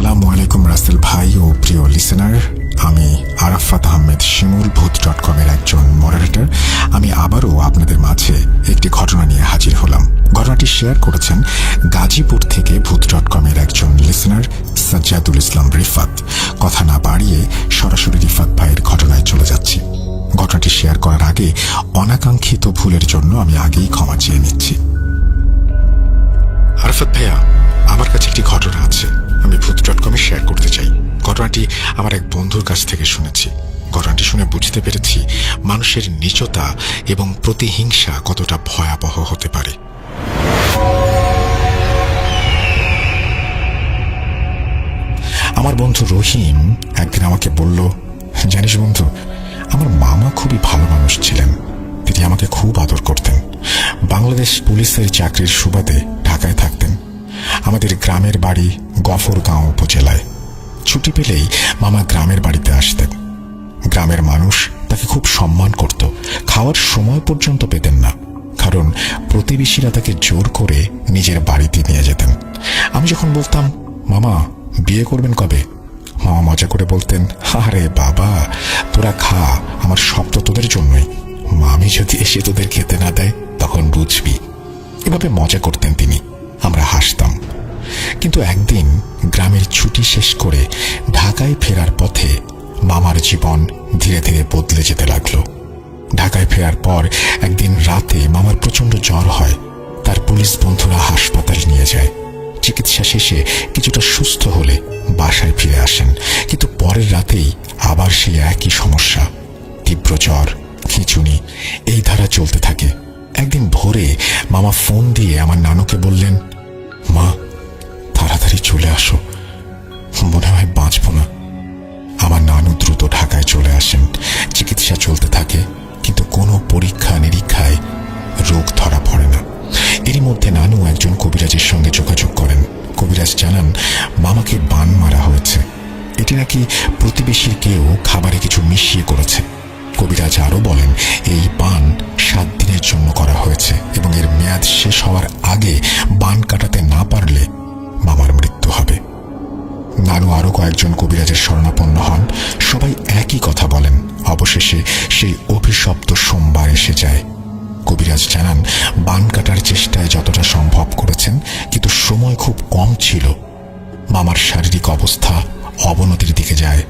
আসসালামু আলাইকুম রাসেল ভাই ও প্রিয় লিসেনার, আমি আরাফাত আহমেদ শিমুল ভূত.com এর একজন মডারেটর। আমি আবারও আপনাদের মাঝে একটি ঘটনা নিয়ে হাজির হলাম। ঘটনাটি শেয়ার করেছেন গাজীপুর থেকে ভূত.com এর একজন লিসেনার সাজ্জাদুল ইসলাম রিফাত। কথা না বাড়িয়ে সরাসরি রিফাত ভাইয়ের ঘটনায় চলে যাচ্ছি। ঘটনাটি শেয়ার করার আগে অনাকাঙ্ক্ষিত ভুলের জন্য আমি আগেই ক্ষমা চেয়ে নিচ্ছি। আরাফাত ভাইয়া, আমার কাছে একটি ঘটনা আছে, আমি ভূত.com এ শেয়ার করতে চাই। ঘটনাটি আমার এক বন্ধুর কাছ থেকে শুনেছি। ঘটনাটি শুনে বুঝতে পেরেছি মানুষের নীচতা এবং প্রতিহিংসা কতটা ভয়াবহ হতে পারে। আমার বন্ধু রহিম একদিন আমাকে বলল, জানিস বন্ধু, আমার মামা খুবই ভালো মানুষ ছিলেন। তিনি আমাকে খুব আদর করতেন। বাংলাদেশ পুলিশের চাকরির সুবাদে ঢাকায় থাকতেন। আমাদের গ্রামের বাড়ি গফরগাঁও উপজেলায়। ছুটি পেলেই মামা গ্রামের বাড়িতে আসতেন। গ্রামের মানুষ তাকে খুব সম্মান করত। খাওয়ার সময় পর্যন্ত পেতেন না, কারণ প্রতিবেশীরা তাকে জোর করে নিজের বাড়িতে নিয়ে যেতেন। আমি যখন বলতাম, মামা বিয়ে করবেন কবে, মামা মজা করে বলতেন, আরে বাবা তোরা খা, আমার সব তো তোদের জন্যই, মামি যদি এসে তোদের খেতে না দেয় তখন বুঝবি। এভাবে মজা করতেন তিনি, আমরা হাসতাম। কিন্তু একদিন গ্রামের ছুটি শেষ করে ঢাকায় ফেরার পথে মামার জীবন ধীরে ধীরে বদলে যেতে লাগলো। ঢাকায় ফেরার পর একদিন রাতে মামার প্রচন্ড জ্বর হয়। তার পুলিশ বন্ধুরা হাসপাতালে নিয়ে যায়। চিকিৎসা শেষে কিছুটা সুস্থ হলে বাসায় ফিরে আসেন, কিন্তু পরের রাতেই আবার সেই একই সমস্যা, তীব্র জ্বর, খিঁচুনি, এই ধারা চলতে থাকে। একদিন ভোরে মামা ফোন দিয়ে আমার নানুকে বললেন, মা তাড়াতাড়ি চলে আসো, মনে হয় বাঁচব না। আমার নানু দ্রুত ঢাকায় চলে আসেন। চিকিৎসা চলতে থাকে, কিন্তু কোনো পরীক্ষা নিরীক্ষায় রোগ ধরা পড়ে না। এরই মধ্যে নানু একজন কবিরাজের সঙ্গে যোগাযোগ করেন। কবিরাজ জানান মামাকে বান মারা হয়েছে। এটি নাকি প্রতিবেশীর কেউ খাবারে কিছু মিশিয়ে করেছে। কবিরাজ আরও বলেন এই বান 7 দিনের জন্য করা হয়েছে এবং এর মেয়াদ শেষ হওয়ার আগে বান কাটাতে না পারলে মামার মৃত্যু হবে। নানু আরও কয়েকজন কবিরাজের শরণাপন্ন হন। সবাই একই কথা বলেন। অবশেষে সেই অভিশপ্ত সোমবার এসে যায়। কবিরাজ জানান বান কাটার চেষ্টায় যতটা সম্ভব করেছেন, কিন্তু সময় খুব কম ছিল। মামার শারীরিক অবস্থা অবনতির দিকে যায়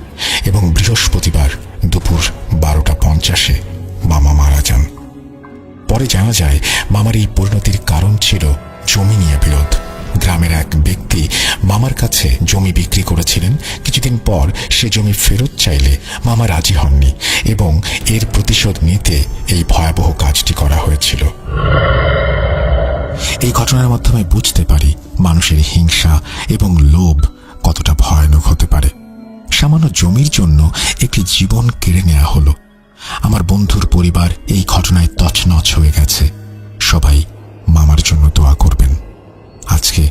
এবং বৃহস্পতিবার দুপুর 12:50 মামা মারা যান। পরে জানা যায় মামার এই পরিণতির কারণ ছিল জমি নিয়ে বিরোধ। গ্রামের এক ব্যক্তি মামার কাছে জমি বিক্রি করেছিলেন। কিছুদিন পর সে জমি ফেরত চাইলে মামা রাজি হননি এবং এর প্রতিশোধ নিতে এই ভয়াবহ কাজটি করা হয়েছিল। এই ঘটনার মাধ্যমে বুঝতে পারি মানুষের হিংসা এবং লোভ কতটা ভয়ানক হতে পারে। সামান্য জমির জন্য একটি জীবন কেড়ে নেওয়া হলো। আমার বন্ধুর পরিবার এই ঘটনায় তছনছ হয়ে গেছে। সবাই মামার জন্য দোয়া করবেন। আজকে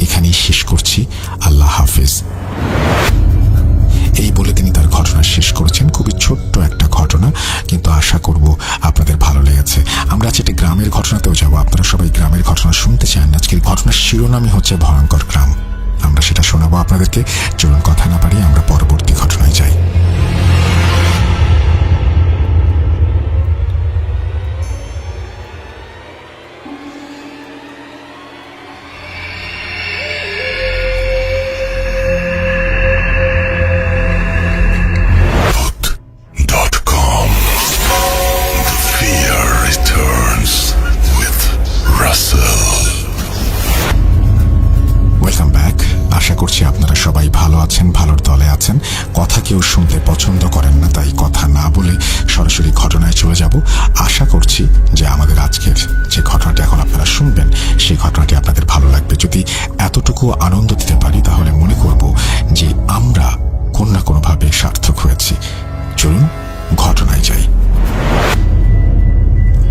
এখানেই শেষ করছি। আল্লাহ হাফেজ। এই বলে তিনি তার ঘটনা শেষ করেছেন। খুবই ছোট্ট একটা ঘটনা, কিন্তু আশা করব আপনাদের ভালো লেগেছে। আমরা আজ একটি গ্রামের ঘটনাতেও যাব। আপনারা সবাই গ্রামের ঘটনা শুনতে চান। আজকের ঘটনার শিরোনামই হচ্ছে ভয়ঙ্কর গ্রাম। আমরা সেটা শোনাবো আপনাদেরকে। চলুন কথা না বাড়িয়ে আমরা পরবর্তী ঘটনায় যাই। করছি আপনারা সবাই ভালো আছেন, ভালোর দলে আছেন। কথা কেউ শুনতে পছন্দ করেন না, তাই কথা না বলে সরাসরি ঘটনায় চলে যাব। আশা করছি যে আমাদের আজকের যে ঘটনাটি এখন আপনারা শুনবেন সেই ঘটনাটি আপনাদের ভালো লাগবে। যদি এতটুকু আনন্দ দিতে পারি তাহলে মনে করব যে আমরা কোন না কোনোভাবে সার্থক হয়েছি। চলুন ঘটনায় যাই।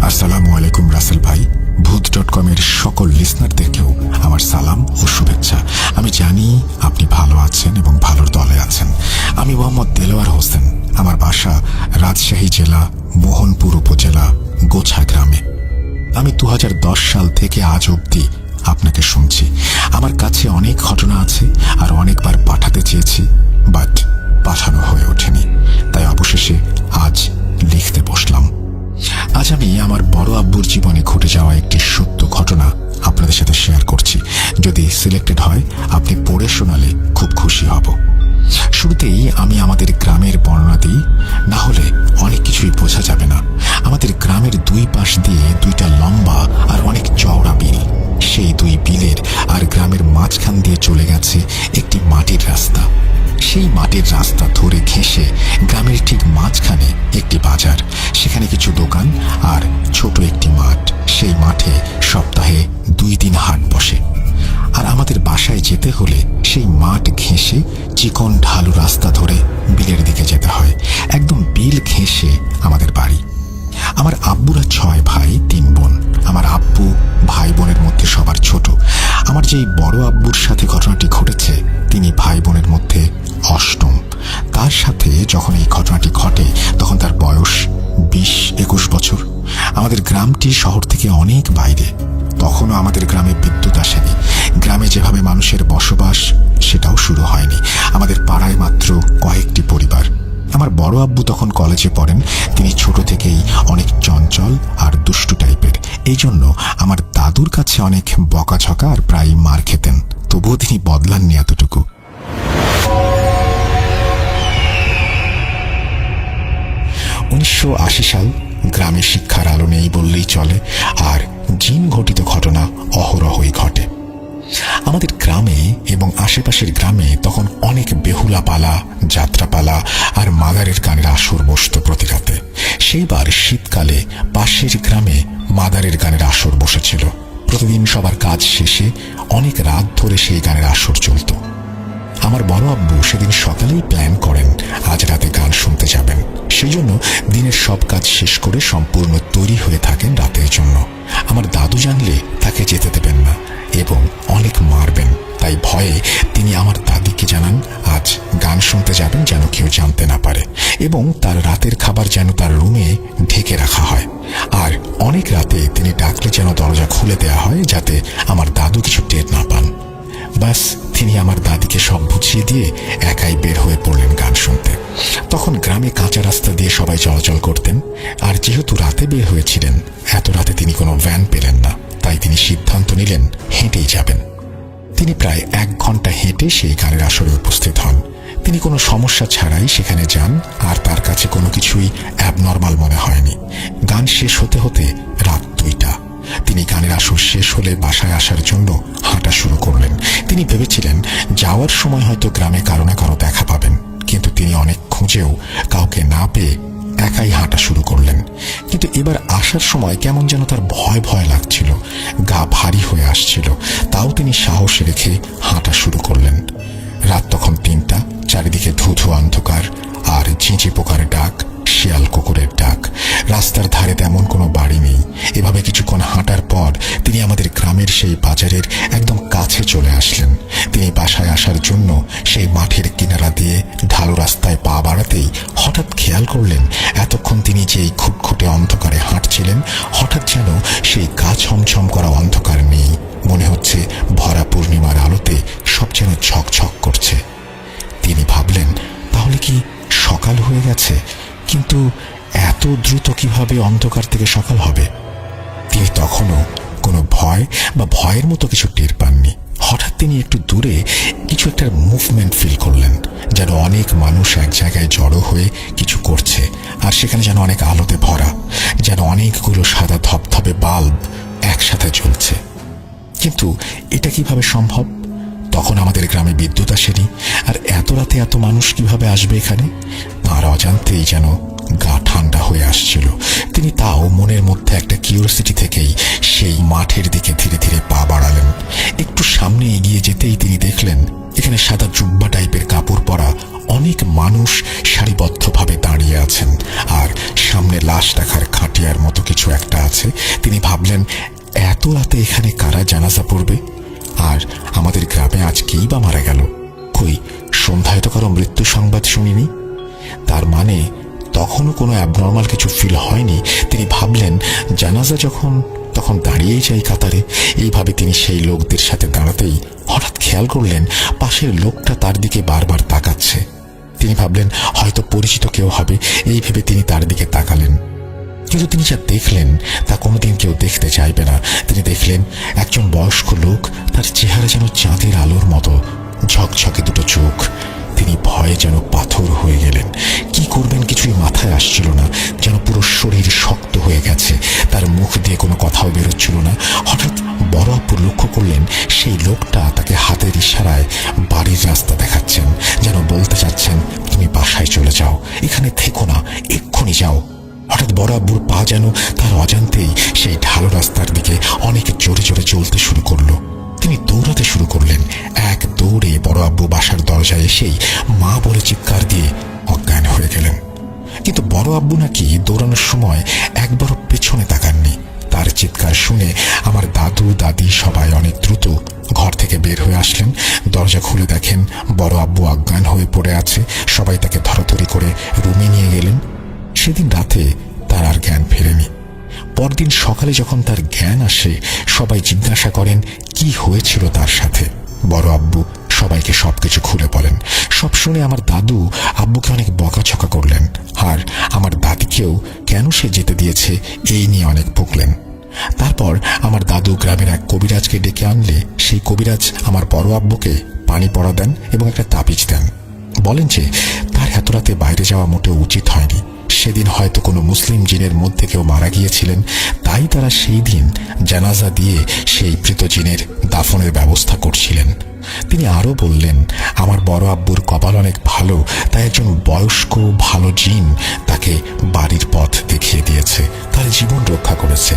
আসসালামু আলাইকুম রাসেল ভাই। ভূত.com এর সকল লিসনারদেরকেও আমার সালাম ও শুভেচ্ছা। আমি জানি আপনি ভালো আছেন এবং ভালোর দলে আছেন। আমি মোহাম্মদ দেলোয়ার হোসেন। আমার বাসা রাজশাহী জেলা মোহনপুর উপজেলা গোছা গ্রামে। আমি 2010 সাল থেকে আজ অবধি আপনাকে শুনছি। আমার কাছে অনেক ঘটনা আছে আর অনেকবার পাঠাতে শোনালে খুব খুশি হব। শুরুতেই আমি আমাদের গ্রামের বর্ণনা দিই, না হলে অনেক কিছুই বোঝা যাবে না। আমাদের গ্রামের দুই পাশ দিয়ে দুইটা লম্বা আর অনেক চওড়া বিল। সেই দুই বিলের আর গ্রামের মাঝখান দিয়ে চলে গেছে একটি মাটির রাস্তা। সেই মাটির রাস্তা ধরে ঘেঁষে গ্রামের ঠিক মাঝখানে একটি বাজার, সেখানে কিছু দোকান আর ছোট একটি মাঠ। সেই মাঠে সপ্তাহে 2 দিন হাট বসে। আর আমাদের বাসায় যেতে হলে সেই মাঠ ঘেঁষে চিকন ঢালু রাস্তা ধরে বিলের দিকে যেতে হয়। একদম বিল ঘেঁষে আমাদের বাড়ি। আমার আব্বুরা 6 ভাই 3 বোন। আমার আব্বু ভাই বোনের মধ্যে সবার ছোট। আমার যেই বড় আব্বুর সাথে ঘটনাটি ঘটেছে তিনি ভাই বোনের মধ্যে অষ্টম। তার সাথে যখন এই ঘটনাটি ঘটে তখন তার বয়স 20-21 বছর। আমাদের গ্রামটি শহর থেকে অনেক বাইরে। তখনও আমাদের গ্রামে বিদ্যুৎ আসেনি। গ্রামে যেভাবে মানুষের বসবাস সেটাও শুরু হয়নি। আমাদের পাড়ায় মাত্র কয়েকটি পরিবার। আমার বড় আব্বু তখন কলেজে পড়েন। তিনি ছোট থেকেই অনেক চঞ্চল আর দুষ্টু টাইপের। এই জন্য আমার দাদুর কাছে অনেক বকাঝকা আর প্রায় মার খেতেন। তবুও তিনি বদলাননি এতটুকু। 1980 সাল। গ্রামে শিক্ষার আলো নেই বললেই চলে, আর জিন ঘটিত ঘটনা অহরহই ঘটে। আমাদের গ্রামে এবং আশেপাশের গ্রামে তখন অনেক বেহুলা পালা, যাত্রাপালা আর মাদারের গানের আসর বসত প্রতি রাতে। সেইবার শীতকালে পাশের গ্রামে মাদারের গানের আসর বসেছিল। প্রতিদিন সবার কাজ শেষে অনেক রাত ধরে সেই গানের আসর চলত। আমার বড় আব্বু সেদিন সকালেই প্ল্যান করেন আজ রাতে গান শুনতে যাবেন। সেই জন্য দিনের সব কাজ শেষ করে সম্পূর্ণ তৈরি হয়ে থাকেন রাতের জন্য। আমার দাদু জানলে তাকে যেতে দেবেন না এবং অনেক মারবেন। তাই ভয়ে তিনি আমার দাদিকে জানান আজ গান শুনতে যাবেন যেন কেউ জানতে না পারে, এবং তার রাতের খাবার যেন তার রুমে ঢেকে রাখা হয়। আর অনেক রাতে তিনি ডাকলে যেন দরজা খুলে দেওয়া হয় যাতে আমার দাদু কিছু টের না পান। ব্যাস, তিনি আমার দাদিকে সব বুঝিয়ে দিয়ে একাই বের হয়ে পড়লেন গান শুনতে। তখন গ্রামে কাঁচা রাস্তা দিয়ে সবাই চলাচল করতেন, আর যেহেতু রাতে বের হয়েছিলেন, এত রাতে তিনি কোনো ভ্যান পেলেন না। তাই তিনি সিদ্ধান্ত নিলেন হেঁটেই যাবেন। তিনি প্রায় 1 ঘন্টা হেঁটে সেই গানের আসরে উপস্থিত হন। তিনি কোনো সমস্যা ছাড়াই সেখানে যান, আর তার কাছে কোনো কিছুই অ্যাবনর্মাল মনে হয়নি। গান শেষ হতে হতে রাত 2টা। তিনি গানের আসর শেষ হলে বাসায় আসার জন্য হাঁটা শুরু করলেন। তিনি ভেবেছিলেন যাওয়ার সময় হয়তো গ্রামে কারো না কারো দেখা পাবেন, কিন্তু তিনি অনেক খুঁজেও কাউকে না পেয়ে একাই হাঁটা শুরু করলেন। কিন্তু এবার আসার সময় কেমন যেন তার ভয় ভয় লাগছিল, গা ভারী হয়ে আসছিল। তাও তিনি সাহস রেখে হাঁটা শুরু করলেন। রাত তখন 3টা। চারিদিকে ধুধু অন্ধকার আর ঝিঁঝি পোকার ডাক, শিয়াল কুকুরের ডাক। রাস্তার ধারে তেমন কোনো বাড়ি নেই। এভাবে কিছুক্ষণ হাঁটার পর তিনি আমাদের গ্রামের সেই বাজারের একদম কাছে চলে আসলেন। তিনি বাসায় আসার জন্য সেই মাঠের কিনারা দিয়ে ঢালু রাস্তায় পা বাড়াতেই হঠাৎ খেয়াল করলেন এতক্ষণ তিনি যেই খুটখুটে অন্ধকারে হাঁটছিলেন, হঠাৎ যেন সেই গা ছমছম করা অন্ধকার নেই। মনে হচ্ছে ভরা পূর্ণিমার আলোতে সব যেন ঝকঝক করছে। তিনি ভাবলেন তাহলে কি সকাল হয়ে গেছে? কিন্তু এত দ্রুত কিভাবে অন্ধকার থেকে সকাল হবে? তিনি তখনও কোনো ভয় বা ভয়ের মতো কিছু টের পাননি। হঠাৎ তিনি একটু দূরে কিছু একটা মুভমেন্ট ফিল করলেন, যেন অনেক মানুষ এক জায়গায় জড়ো হয়ে কিছু করছে, আর সেখানে যেন অনেক আলোতে ভরা, যেন অনেকগুলো সাদা ধপধপে বাল্ব একসাথে জ্বলছে। কিন্তু এটা কিভাবে সম্ভব? তখন আমাদের গ্রামে বিদ্যুৎ আসেনি, আর এত রাতে এত মানুষ কিভাবে আসবে এখানে? তার অজান্তেই যেন গা ঠান্ডা হয়ে আসছিল। তিনি তাও মনের মধ্যে একটা কিউরিওসিটি থেকেই সেই মাঠের দিকে ধীরে ধীরে পা বাড়ালেন। একটু সামনে এগিয়ে যেতেই তিনি দেখলেন এখানে সাদা জুব্বা টাইপের কাপড় পরা অনেক মানুষ সারিবদ্ধভাবে দাঁড়িয়ে আছেন, আর সামনে লাশ রাখার খাটিয়ার মতো কিছু একটা আছে। তিনি ভাবলেন এত রাতে এখানে কারা জানাজা পড়বে? আর আমাদের গ্রামে আজ কেই বা মারা গেল? কই সন্ধ্যায় তো কারো মৃত্যু সংবাদ শুনিনি। তার মানে তখনও কোনো অ্যাবনর্মাল কিছু ফিল হয়নি। তিনি ভাবলেন জানাজা যখন তখন দাঁড়িয়েই যাই কাতারে। এইভাবে তিনি সেই লোকদের সাথে দাঁড়াতেই হঠাৎ খেয়াল করলেন পাশের লোকটা তার দিকে বারবার তাকাচ্ছে। তিনি ভাবলেন হয়তো পরিচিত কেউ হবে, এই ভেবে তিনি তার দিকে তাকালেন। কিন্তু তিনি যা দেখলেন তা কোনোদিন কেউ দেখতে চাইবে না। তিনি দেখলেন একজন বয়স্ক লোক, তার চেহারা যেন চাঁদের আলোর মতো, ঝকঝকে দুটো চোখ। তিনি ভয়ে যেন পাথর হয়ে গেলেন। কি করবেন কিছুই মাথায় আসছিল না, যেন পুরো শরীর শক্ত হয়ে গেছে। তার মুখ দিয়ে কোনো কথাও বেরোচ্ছিল না। হঠাৎ বড় আব্বু লক্ষ্য করলেন সেই লোকটা তাকে হাতের ইশারায় বাড়ির রাস্তা দেখাচ্ছেন, যেন বলতে চাচ্ছেন, তুমি বাসায় চলে যাও, এখানে থেকো না, এক্ষুনি যাও। হঠাৎ বড় আব্বুর পা যেন তার অজান্তেই সেই ঢালু রাস্তার দিকে অনেক জোরে জোরে চলতে শুরু করলো। তিনি দৌড়াতে শুরু করলেন। এক দৌড়ে বড় আব্বু বাসার দরজায় এসেই মা বলে চিৎকার দিয়ে অজ্ঞান হয়ে গেলেন। কিন্তু বড় আব্বু নাকি দৌড়ানোর সময় একবারও পেছনে তাকাননি। তার চিৎকার শুনে আমার দাদু দাদি সবাই অনেক দ্রুত ঘর থেকে বের হয়ে আসলেন। দরজা খুলে দেখেন বড় আব্বু অজ্ঞান হয়ে পড়ে আছে। সবাই তাকে ধরাধরি করে রুমে নিয়ে গেলেন। সেদিন রাতে তার আর জ্ঞান ফেরেনি। পরদিন সকালে যখন তার জ্ঞান আসে, সবাই জিজ্ঞাসা করেন কি হয়েছিল তার সাথে। বড় আব্বু সবাইকে সবকিছু খুলে বলেন। সব শুনে আমার দাদু আব্বুকে অনেক বকাঝকা করলেন, আর আমার দাদিকেও কেন সে যেতে দিয়েছে এই নিয়ে অনেক বকলেন। তারপর আমার দাদু গ্রামের এক কবিরাজকে ডেকে আনলে সেই কবিরাজ আমার বড় আব্বুকে পানি পড়া দেন এবং একটা তাবিজ দেন। বলেন যে তার এত রাতে বাইরে যাওয়া মোটেও উচিত হয়নি। সেদিন হয়তো কোনো মুসলিম জিনের মধ্যে কেউ মারা গিয়েছিলেন, তাই তারা সেই দিন জানাজা দিয়ে সেই মৃত জিনের দাফনের ব্যবস্থা করছিলেন। তিনি আরও বললেন, আমার বড় আব্বুর কপাল অনেক ভালো, তাই একজন বয়স্ক ভালো জিন তাকে বাড়ির পথ দেখিয়ে দিয়েছে, তার জীবন রক্ষা করেছে।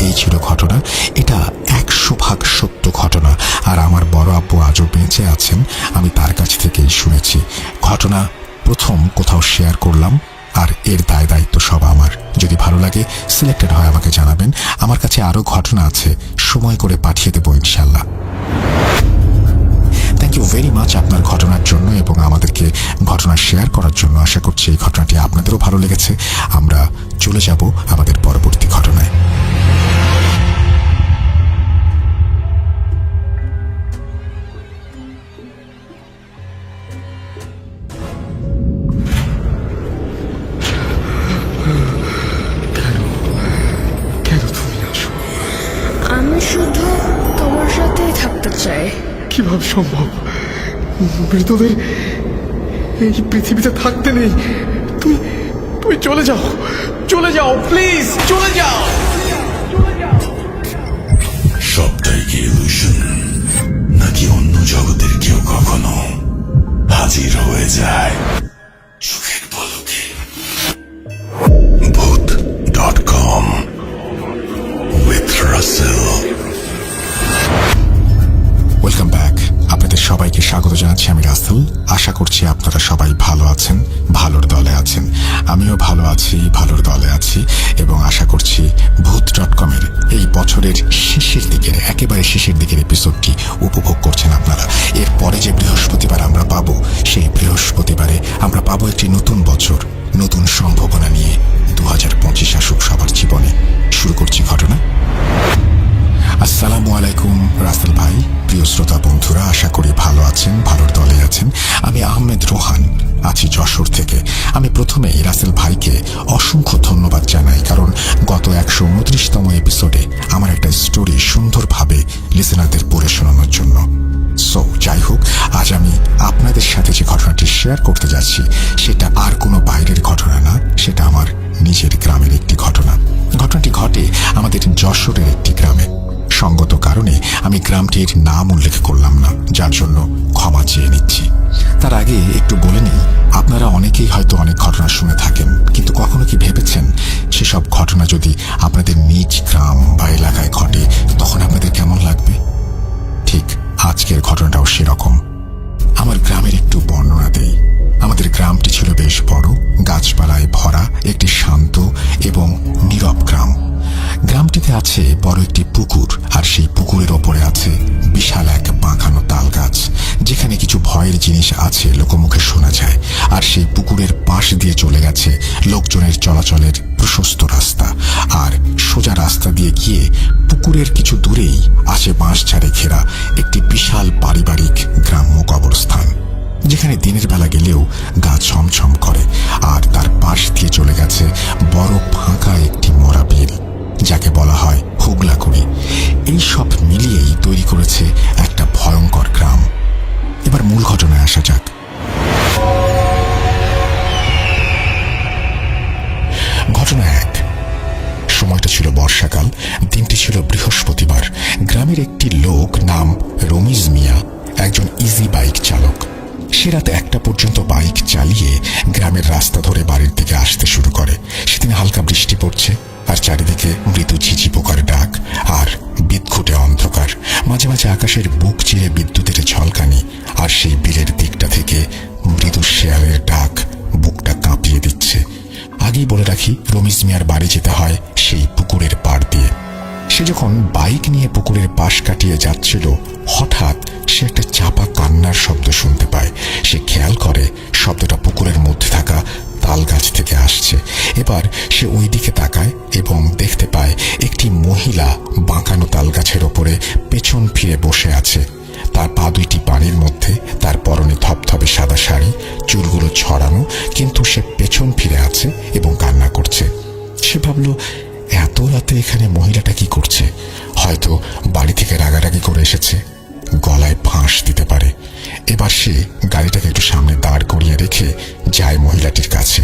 এই ছিল ঘটনা। এটা 100% সত্য ঘটনা, আর আমার বড় আব্বু আজও বেঁচে আছেন। আমি তার কাছ থেকেই শুনেছি। ঘটনা প্রথম কোথাও শেয়ার করলাম, আর এর দায় দায়িত্ব সব আমার। যদি ভালো লাগে সিলেক্টেড হয় আমাকে জানাবেন। আমার কাছে আরো ঘটনা আছে, সময় করে পাঠিয়ে দেবো ইনশাল্লাহ। থ্যাংক ইউ ভেরি মাচ আপনার ঘটনার জন্য এবং আমাদেরকে ঘটনা শেয়ার করার জন্য। আশা করছি এই ঘটনাটি আপনাদেরও ভালো লেগেছে। আমরা চলে যাব আমাদের পরবর্তী ঘটনায়। আমি শুধু তোমার সাথেই থাকতে চাই। কিভাবে সম্ভব? মৃতদের এই পৃথিবীতে থাকতে নেই। তুমি তুমি চলে যাও, চলে যাও, প্লিজ চলে যাও। সবটাই কি ইলুশন, নাকি অন্য জগতের কেউ কখনো হাজির হয়ে যায় চোখের পলকে? ভূত.com with Russell। Welcome back. আপনাদের সবাইকে স্বাগত জানাচ্ছি আমি রাসেল। আশা করছি আপনারা সবাই ভালো আছেন, ভালোর দলে আছেন। আমিও ভালো আছি, ভালোর দলে আছি, এবং আশা করছি ভূত.com-এর এই বছরের শেষের দিকের, একেবারে শেষের দিকের এপিসোডটি উপভোগ করছেন আপনারা। এরপরে যে বৃহস্পতিবার আমরা পাবো, সেই বৃহস্পতিবারে আমরা পাবো একটি নতুন বছর, নতুন সম্ভাবনা নিয়ে 2025 আসুক সবার জীবনে। শুরু করছি ঘটনা। আসসালামু আলাইকুম রাসেল ভাই, প্রিয় শ্রোতা বন্ধুরা, আশা করি ভালো আছেন, ভালোর দলে আছেন। আমি আহমেদ রোহান, আছি যশোর থেকে। আমি প্রথমেই রাসেল ভাইকে অসংখ্য ধন্যবাদ জানাই, কারণ গত 129তম এপিসোডে আমার একটা স্টোরি সুন্দরভাবে লিসেনারদের পড়ে শোনানোর জন্য। সো যাই হোক, আজ আমি আপনাদের সাথে যে ঘটনাটি শেয়ার করতে যাচ্ছি সেটা আর কোনো বাইরের ঘটনা না, সেটা আমার নিজের গ্রামের একটি ঘটনা। ঘটনাটি ঘটে আমাদের যশোরের একটি গ্রামে। সঙ্গত কারণে আমি গ্রামটির নাম উল্লেখ করলাম না, যার জন্য ক্ষমা চেয়ে নিচ্ছি। তার আগে একটু বলে নিই, আপনারা অনেকেই হয়তো অনেক ঘটনা শুনে থাকেন, কিন্তু কখনো কি ভেবেছেন সেসব ঘটনা যদি আপনাদের নিজ গ্রাম বা এলাকায় ঘটে তখন আপনাদের কেমন লাগবে? ঠিক আজকের ঘটনাটাও সেরকম। আমার গ্রামের একটু বর্ণনা দেই। আমাদের গ্রামটি ছিল বেশ বড়, গাছপালায় ভরা একটি শান্ত এবং নীরব গ্রাম। গ্রামটিতে আছে বড় একটি পুকুর, আর সেই পুকুরের ওপরে আছে বিশাল এক বাঁকানো তাল গাছ, যেখানে কিছু ভয়ের জিনিস আছে লোকমুখে শোনা যায়। আর সেই পুকুরের পাশ দিয়ে চলে গেছে লোকজনের চলাচলের প্রশস্ত রাস্তা, আর সোজা রাস্তা দিয়ে গিয়ে পুকুরের কিছু দূরেই আছে বাঁশঝাড়ে ঘেরা একটি বিশাল পারিবারিক গ্রাম্য কবরস্থান, যেখানে দিনের বেলা গেলেও গা ছমছম করে। আর তার পাশ দিয়ে চলে গেছে বড় ফাঁকা একটি মরা বিল, যাকে বলা হয় হুগলাকুড়ি। এই সব মিলিয়েই তৈরি করেছে একটা ভয়ঙ্কর গ্রাম। এবার মূল ঘটনায় আসা যাক। ঘটনা 1। সময়টা ছিল বর্ষাকাল, দিনটি ছিল বৃহস্পতিবার। গ্রামের একটি লোক নাম রমিজ মিয়া একজন ইজি বাইক চালক। সে রাত 1টা পর্যন্ত বাইক চালিয়ে গ্রামের রাস্তা ধরে বাড়ির দিকে আসতে শুরু করে। সেদিন হালকা বৃষ্টি পড়ছে আর চারিদিকে মৃদু ঝিঝি পোকার ডাক আর বিদ্ঘুটে অন্ধকার। মাঝে মাঝে আকাশের বুক চিরে বিদ্যুতের ঝলকানি, আর সেই বিলের দিকটা থেকে মৃদু শেয়ালের ডাক বুকটা কাঁপিয়ে দিচ্ছে। আগেই বলে রাখি, রমিজ মিয়ার বাড়ি যেতে হয় সেই পুকুরের পাড় দিয়ে। সে যখন বাইক নিয়ে পুকুরের পাশ কাটিয়ে যাচ্ছিল, হঠাৎ সে একটা চাপা কান্নার শব্দ শুনতে পায়। সে খেয়াল করে শব্দটা পুকুরের মধ্যে থাকা তাল গাছ থেকে আসছে। এবার সে ওই দিকে তাকায় এবং দেখতে পায় একটি মহিলা বাঁকানো তাল গাছের ওপরে পেছন ফিরে বসে আছে। তার পা দুইটি পানির মধ্যে, তার পরনে থপথপে সাদা শাড়ি, চুলগুলো ছড়ানো, কিন্তু সে পেছন ফিরে আছে এবং কান্না করছে। সে ভাবল, এত রাতে এখানে মহিলাটা কি করছে? হয়তো বাড়ি থেকে রাগারাগি করে এসেছে, গলায় ফাঁস দিতে পারে। এবার সে গাড়িটাকে একটু সামনে দাঁড় করিয়ে রেখে যায় মহিলাটির কাছে,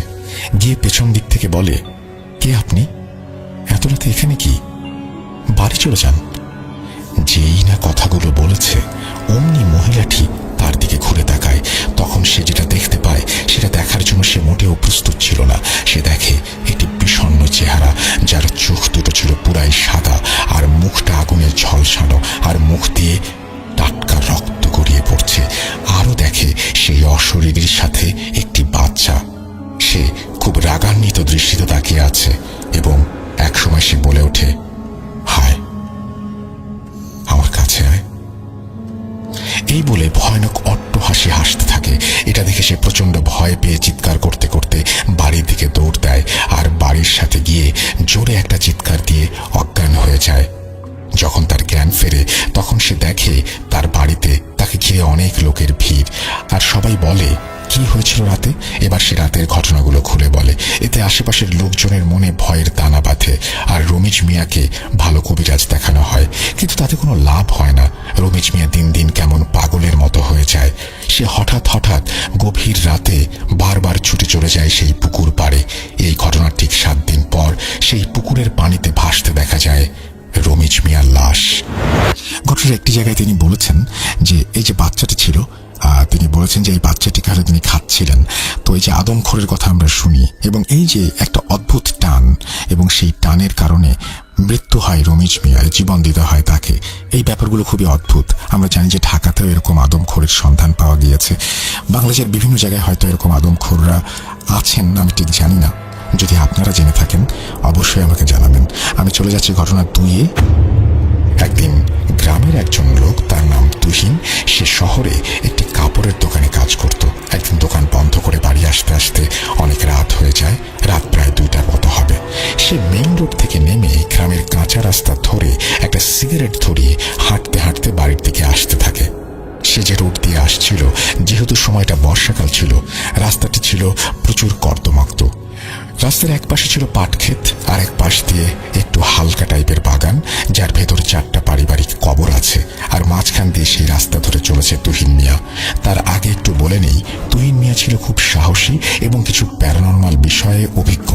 গিয়ে পেছন দিক থেকে বলে, কে আপনি? এত রাতে এখানে কি? বাড়ি চলে যান। যেই না কথাগুলো বলেছে, অমনি মহিলাটি তার দিকে ঘুরে তাকায়। তখন সে যেটা দেখতে পায়, সেটা দেখার জন্য সে মোটেও প্রস্তুত ছিল না। সে দেখে একটি বিষণ্ণ চেহারা, যার চোখ দুটো ছিল পুরাই সাদা আর মুখটা আগুনে ঝলসানো, আর মুখ দিয়ে টাটকা রক্ত গড়িয়ে পড়ছে। আরো দেখে সেই অশরীরীর সাথে একটি বাচ্চা। সে খুব রাগান্বিত দৃষ্টিতে তাকিয়ে আছে এবং একসময় সে বলে ওঠে, হায়, আমার কাছে আয়। এই বলে ভয়ানক অট্টহাসি হাসতে থাকে। এটা দেখে সে প্রচন্ড ভয় পেয়ে চিৎকার করতে করতে বাড়ির দিকে দৌড় দেয়, আর বাড়ির সাথে গিয়ে জোরে একটা চিৎকার দিয়ে অজ্ঞান হয়ে যায়। যখন তার জ্ঞান ফেরে, তখন সে দেখে তার বাড়িতে তাকে ঘিরে অনেক লোকের ভিড়, আর সবাই বলে, কি হয়েছিল রাতে? এবার সে রাতের ঘটনাগুলো খুলে বলে। এতে আশেপাশের লোকজনের মনে ভয়ের দানা বাঁধে, আর রমিজ মিয়াকে ভালো কবিরাজ দেখানো হয়, কিন্তু তাতে কোনো লাভ হয় না। রমিজ মিয়া দিন দিন কেমন পাগলের মতো হয়ে যায়। সে হঠাৎ হঠাৎ গভীর রাতে বারবার ছুটে চলে যায় সেই পুকুর পাড়ে। এই ঘটনার ঠিক 7 দিন পর সেই পুকুরের পানিতে ভাসতে দেখা যায় রমিজ মিয়ার লাশ। ঘটনার একটি জায়গায় তিনি বলেছেন যে এই যে বাচ্চাটি ছিল, তিনি বলেছেন যে এই বাচ্চাটিকে হয়তো তিনি খাচ্ছিলেন। তো এই যে আদমখোরের কথা আমরা শুনি, এবং এই যে একটা অদ্ভুত টান, এবং সেই টানের কারণে মৃত্যু হয় রমিজ মিয়ার, জীবন দিতে হয় তাকে, এই ব্যাপারগুলো খুবই অদ্ভুত। আমরা জানি যে ঢাকাতেও এরকম আদমখোরের সন্ধান পাওয়া গিয়েছে। বাংলাদেশের বিভিন্ন জায়গায় হয়তো এরকম আদমখোররা আছেন, আমি ঠিক জানি না। যদি আপনারা জেনে থাকেন অবশ্যই আমাকে জানাবেন। আমি চলে যাচ্ছি ঘটনা 2-এ। একদিন গ্রামের একজন লোক, তার নাম তুহিন, সে শহরে একটি কাপড়ের দোকানে কাজ করত। একদিন দোকান বন্ধ করে বাড়ি আসতে আসতে অনেক রাত হয়ে যায়। রাত প্রায় 2টার মতো হবে। সে মেইন রোড থেকে নেমে গ্রামের কাঁচা রাস্তা ধরে একটা সিগারেট ধরিয়ে হাঁটতে হাঁটতে বাড়ির দিকে আসতে থাকে। সে যে রোড দিয়ে আসছিল, যেহেতু সময়টা বর্ষাকাল ছিল, রাস্তাটি ছিল প্রচুর কর্দমাক্ত। রাস্তার এক পাশে ছিল পাট ক্ষেত, আর এক পাশ দিয়ে একটু হালকা টাইপের বাগান, যার ভেতর 4টা পারিবারিক কবর আছে। আর মাঝখান দিয়ে সেই রাস্তা ধরে চলেছে তুহিন মিয়া। তার আগে একটু বলে নেই, তুহিন মিয়া ছিল খুব সাহসী এবং কিছু প্যারানর্মাল বিষয়ে অভিজ্ঞ।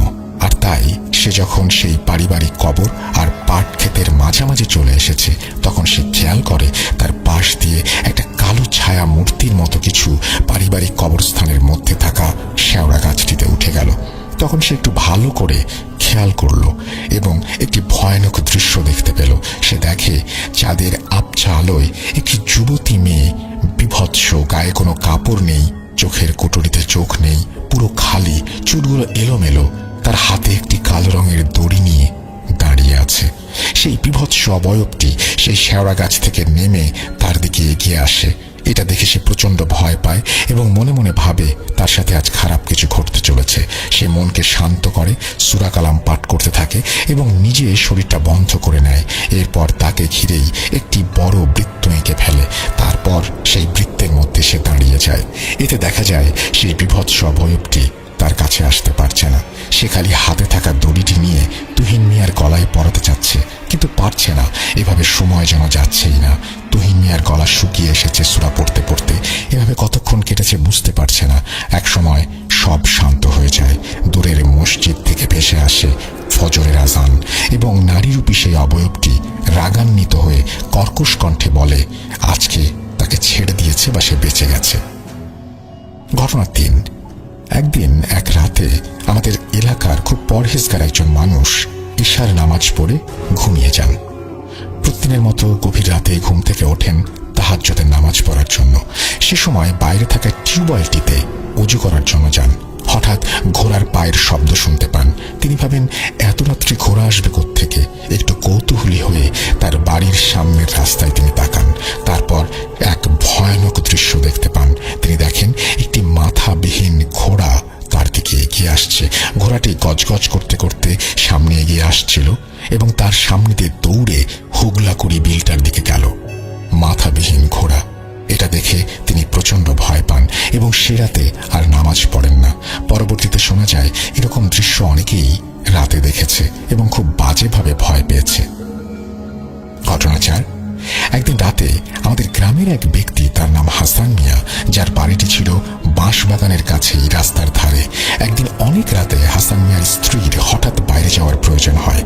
আর তাই সে যখন সেই পারিবারিক কবর আর পাট ক্ষেতের মাঝামাঝি চলে এসেছে, তখন সে খেয়াল করে তার পাশ দিয়ে একটা কালো ছায়া মূর্তির মতো কিছু পারিবারিক কবরস্থানের মধ্যে থাকা শেওড়া গাছটিতে উঠে গেল। তখন সে একটু ভালো করে খেয়াল করলো এবং একটি ভয়ানক দৃশ্য দেখতে পেল। সে দেখে চাঁদের আবছা আলোয় একটি যুবতী মেয়ে, বিভৎস, গায়ে কোনো কাপড় নেই, চোখের কুটুরিতে চোখ নেই, পুরো খালি, চুলগুলো এলোমেলো, তার হাতে একটি কালো রঙের দড়ি নিয়ে দাঁড়িয়ে আছে। সেই বিভৎস অবয়বটি সেই শেওড়া গাছ থেকে নেমে তার দিকে এগিয়ে আসে। এটা দেখে সে প্রচন্ড ভয় পায় এবং মনে মনে ভাবে তার সাথে আজ খারাপ কিছু ঘটতে চলেছে। সে মনকে শান্ত করে, সূরা কালাম পাঠ করতে থাকে এবং নিজে শরীরটা বন্ধ করে নেয়। এরপর তাকে ঘিরেই একটি বড় বৃত্ত এঁকে ফেলে। তারপর সেই বৃত্তের মধ্যে সে দাঁড়িয়ে যায়। এতে দেখা যায় সেই বিভৎস অবয়বটি তার কাছে আসতে পারছে না। সে খালি হাতে থাকা দড়িটি নিয়ে তুহিন মিয়ার গলায় পরাতে চাচ্ছে, কিন্তু পারছে না। এভাবে সময় যেন যাচ্ছেই না। তুহিন মিয়ার গলা শুকিয়ে এসেছে সূরা পড়তে পড়তে। এভাবে কতক্ষণ কেটেছে বুঝতে পারছে না। এক সময় সব শান্ত হয়ে যায়। দূরের মসজিদ থেকে ভেসে আসে ফজরের আজান এবং নারীরূপী সেই অবয়বটি রাগান্বিত হয়ে কর্কশ কণ্ঠে বলে আজকে তাকে ছেড়ে দিয়েছে বা সে বেঁচে গেছে। ঘটনা ৩। একদিন এক রাতে আমাদের এলাকার খুব পরহেজগার একজন মানুষ ঈশার নামাজ পড়ে ঘুমিয়ে যান। প্রতিদিনের মতো গভীর রাতে ঘুম থেকে ওঠেন তাহাজ্জুদের নামাজ পড়ার জন্য। সে সময় বাইরে থাকা টিউবওয়েলটিতে ওযু করার জন্য যান। হঠাৎ ঘোড়ার পায়ের শব্দ শুনতে পান। তিনি ভাবেন এত রাত্রে ঘোড়া আসবে কোত্থেকে। একটু কৌতূহলী হয়ে তার বাড়ির সামনের রাস্তায় তিনি তাকান। তারপর এক ভয়ানক দৃশ্য দেখতে পান। তিনি দেখেন একটি মাথাবিহীন ঘোড়া তার দিকে এগিয়ে আসছে। ঘোড়াটি গজগজ করতে করতে সামনে এগিয়ে আসছিল এবং তার সামনে দিয়ে দৌড়ে হুগলাকুড়ি বিলটার দিকে গেল। মাথাবিহীন ঘোড়া, এটা দেখে তিনি প্রচন্ড ভয় পান এবং সে রাতে আর নামাজ পড়েন না। পরবর্তীতে শোনা যায় এরকম দৃশ্য অনেকেই রাতে দেখেছে এবং খুব বাজেভাবে ভয় পেয়েছে। ঘটনা ৪। একদিন রাতে আমাদের গ্রামের এক ব্যক্তি, তার নাম হাসান মিয়া, যার বাড়িটি ছিল বাঁশবাগানের কাছেই রাস্তার ধারে। একদিন অনেক রাতে হাসান মিয়ার স্ত্রীর হঠাৎ বাইরে যাওয়ার প্রয়োজন হয়।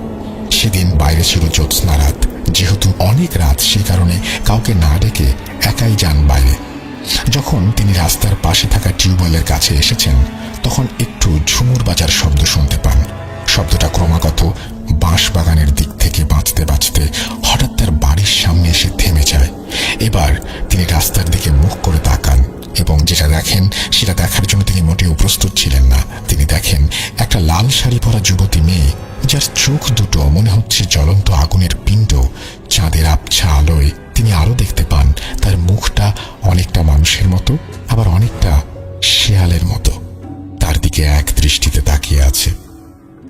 সেদিন বাইরে ছিল জ্যোৎস্না রাত। যেহেতু অনেক রাত, সেই কারণে কাউকে না ডেকে একাই যান বাইরে। যখন তিনি রাস্তার পাশে থাকা টিউবওয়েলের কাছে এসেছেন তখন একটু ঝুমুর বাজার শব্দ শুনতে পান। শব্দটা ক্রমাগত বাঁশবাগানের দিক থেকে বাঁচতে বাঁচতে হঠাৎ তার বাড়ির সামনে এসে থেমে যায়। এবার তিনি রাস্তার দিকে মুখ করে তাকান এবং যেটা দেখেন সেটা দেখার জন্য তিনি মোটেও প্রস্তুত ছিলেন না। তিনি দেখেন একটা লাল শাড়ি পরা যুবতী মেয়ে, যার চোখ দুটো মনে হচ্ছে জ্বলন্ত আগুনের পিণ্ড। চাঁদের আবছা আলোয় তিনি আরো দেখতে পান তার মুখটা অনেকটা মানুষের মতো, আবার অনেকটা শেয়ালের মতো তার দিকে এক দৃষ্টিতে তাকিয়ে আছে।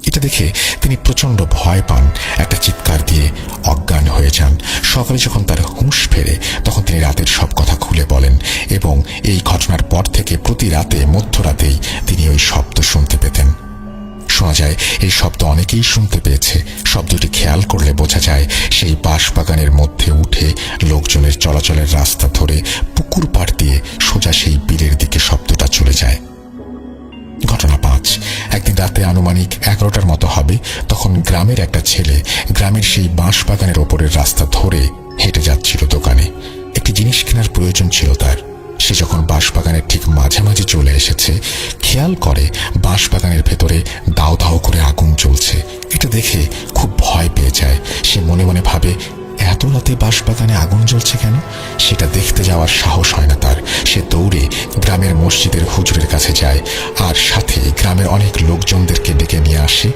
এটা দেখে তিনি প্রচন্ড ভয় পান, একটা চিৎকার দিয়ে অজ্ঞান হয়ে যান। সকালে যখন তার হুঁশ ফেরে তখন তিনি রাতের সব কথা খুলে বলেন এবং এই ঘটনার পর থেকে প্রতি রাতে মধ্যরাতেই তিনি ওই শব্দ শুনতে পেতেন। শোনা যায় এই শব্দ অনেকেই শুনতে পেয়েছে। শব্দটি খেয়াল করলে বোঝা যায় সেই বাঁশবাগানের মধ্যে উঠে লোকজনের চলাচলের রাস্তা ধরে পুকুর পাড় দিয়ে সোজা সেই বিলের দিকে শব্দটা চলে যায়। ঘটনা ৫। একদিন রাতে আনুমানিক ১১টার মতো হবে, তখন গ্রামের একটা ছেলে গ্রামের সেই বাঁশবাগানের ওপরের রাস্তা ধরে হেঁটে যাচ্ছিল দোকানে। একটি জিনিস কেনার প্রয়োজন ছিল তার। সে যখন বাঁশবাগানের ঠিক মাঝামাঝি চলে এসেছে, খেয়াল করে বাঁশবাগানের ভেতরে দাও দাও করে আগুন জ্বলছে। এটা দেখে খুব ভয় পেয়ে যায়। সে মনে মনে ভাবে এত রাতে বাঁশবাগানে আগুন জ্বলছে কেন? সেটা দেখতে যাওয়ার সাহস হয় না তার। সে দৌড়ে গ্রামের মসজিদের হুজুরের কাছে যায় আর সাথে গ্রামের অনেক লোকজনদেরকে ডেকে নিয়ে আসে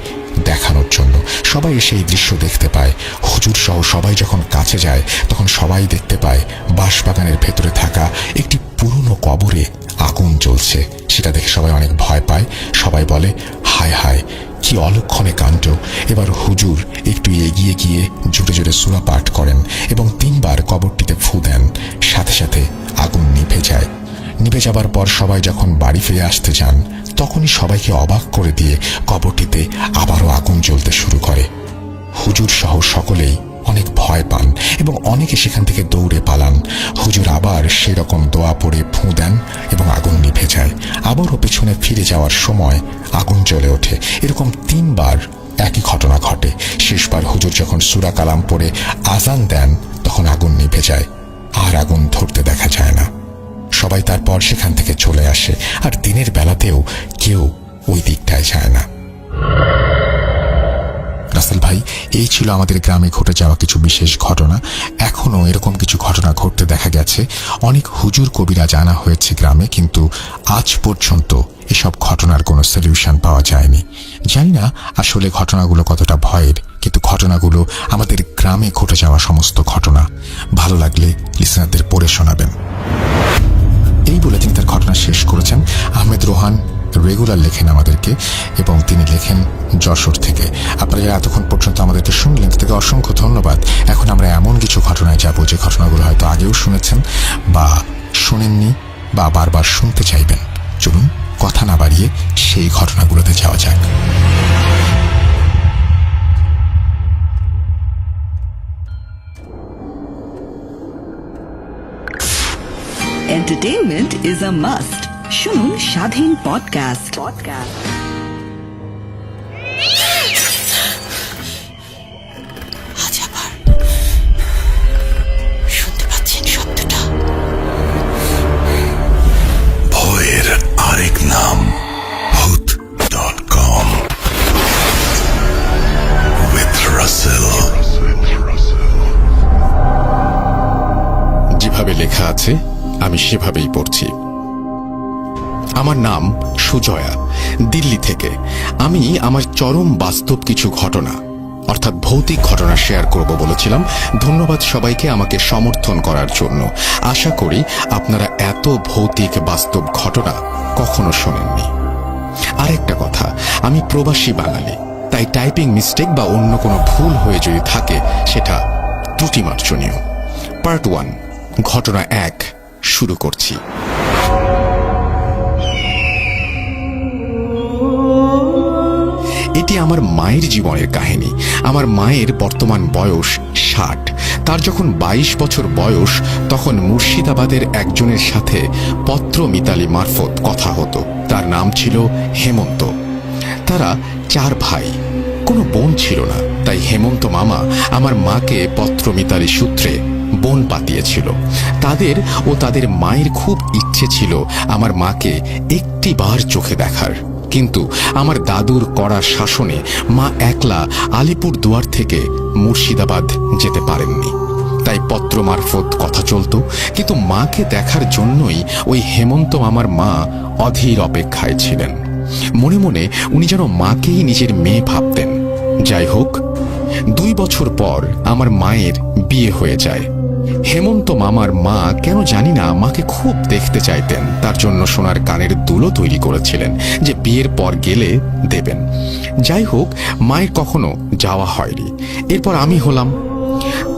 দেখানোর জন্য। সবাই এসে এই দৃশ্য দেখতে পায়। হুজুর সহ সবাই যখন কাছে যায় তখন সবাই দেখতে পায় বাঁশবাগানের ভেতরে থাকা একটি পুরনো কবরে আগুন জ্বলছে। সেটা দেখে সবাই অনেক ভয় পায়। সবাই বলে হায় হায়, কি অলক্ষণে কাণ্ড। এবার হুজুর একটু এগিয়ে গিয়ে জোরে জোরে সূরা পাঠ করেন এবং ৩ বার কবরটিতে ফু দেন। সাথে সাথে আগুন নিভে যায়। নিভে যাবার পর সবাই যখন বাড়ি ফিরে আসতে যান তখনই সবাইকে অবাক করে দিয়ে কবরটিতে আবারও আগুন জ্বলতে শুরু করে। হুজুর সহ সকলেই অনেক ভয় পান এবং অনেকে সেখান থেকে দৌড়ে পালান। হুজুর আবার সেরকম দোয়া পড়ে ফু দেন এবং আগুন নিভে যায়। আবারও পেছনে ফিরে যাওয়ার সময় আগুন জ্বলে ওঠে। এরকম ৩ বার একই ঘটনা ঘটে। শেষবার হুজুর যখন সূরা কালাম পড়ে আজান দেন তখন আগুন নিভে যায়, আর আগুন ধরতে দেখা যায় না। সবাই তারপর সেখান থেকে চলে আসে, আর দিনের বেলাতেও কেউ ওই দিকটায় যায় না। রাসেল ভাই, এই ছিল আমাদের গ্রামে ঘটে যাওয়া কিছু বিশেষ ঘটনা। এখনো এরকম কিছু ঘটনা ঘটতে দেখা গেছে। অনেক হুজুর কবিরা জানা হয়েছে গ্রামে, কিন্তু আজ পর্যন্ত এসব ঘটনার কোনো সলিউশন পাওয়া যায়নি। জানি না আসলে ঘটনাগুলো কতটা ভয়ের, কিন্তু ঘটনাগুলো আমাদের গ্রামে ঘটে যাওয়া সমস্ত ঘটনা। ভালো লাগলে লিসনারদের পড়ে শোনাবেন। এই বলে তিনি তার ঘটনা শেষ করেছেন। আহমেদ রোহান রেগুলার লেখেন আমাদেরকে এবং তিনি লেখেন যশোর থেকে। আপনারা যারা এতক্ষণ পর্যন্ত আমাদেরকে শুনলেন তাদেরকে অসংখ্য ধন্যবাদ। এখন আমরা এমন কিছু ঘটনায় যাব যে ঘটনাগুলো হয়তো আগেও শুনেছেন বা শোনেননি বা বারবার শুনতে চাইবেন। চলুন কথা না বাড়িয়ে সেই ঘটনাগুলোতে যাওয়া যাক। entertainment is a must. শুনুন স্বাধীন পডকাস্ট। আজ আবার শুনতে পাচ্ছেন শব্দটা? ভয়ের আরেক নাম ভূত.com with Russell। যেভাবে লেখা আছে আমি সেভাবেই পড়ছি। আমার নাম সুজয়া, দিল্লি থেকে। আমি আমার চরম বাস্তব কিছু ঘটনা অর্থাৎ ভৌতিক ঘটনা শেয়ার করব বলেছিলাম। ধন্যবাদ সবাইকে আমাকে সমর্থন করার জন্য। আশা করি আপনারা এত ভৌতিক বাস্তব ঘটনা কখনো শোনেননি। আরেকটা কথা, আমি প্রবাসী বাঙালি, তাই টাইপিং মিস্টেক বা অন্য কোনো ভুল হয়ে যদি থাকে সেটা ত্রুটিমার্জনীয়। পার্ট 1, ঘটনা 1 শুরু করছি। এটি আমার মায়ের জীবনের কাহিনী। আমার মায়ের বর্তমান বয়স 60। তার যখন 22 বছর বয়স তখন মুর্শিদাবাদের একজনের সাথে পত্র মিতালি মারফত কথা হতো। তার নাম ছিল হেমন্ত। তারা 4 ভাই, কোনো বোন ছিল না, তাই হেমন্ত মামা আমার মাকে পত্র মিতালি সূত্রে বোন পাতিয়েছিল। তাদের ও তাদের মায়ের খুব ইচ্ছে ছিল আমার মাকে একটিবার চোখে দেখার, কিন্তু আমার দাদুর কড়া শাসনে মা একলা আলিপুর দুয়ার থেকে মুর্শিদাবাদ যেতে পারেননি। তাই পত্র মারফত কথা চলত, কিন্তু মাকে দেখার জন্যই ওই হেমন্ত মামার মা অধীর অপেক্ষায় ছিলেন। মনে মনে উনি যেন মাকেই নিজের মেয়ে ভাবতেন। যাই হোক, 2 বছর পর আমার মায়ের বিয়ে হয়ে যায়। হেমন্ত মামার মা কেন জানি না মাকে খুব দেখতে চাইতেন, তার জন্য সোনার কানের দুলও তৈরি করেছিলেন যে বিয়ের পর গেলে দেবেন। যাই হোক, মায়ের কখনো যাওয়া হয়নি। এরপর আমি হলাম।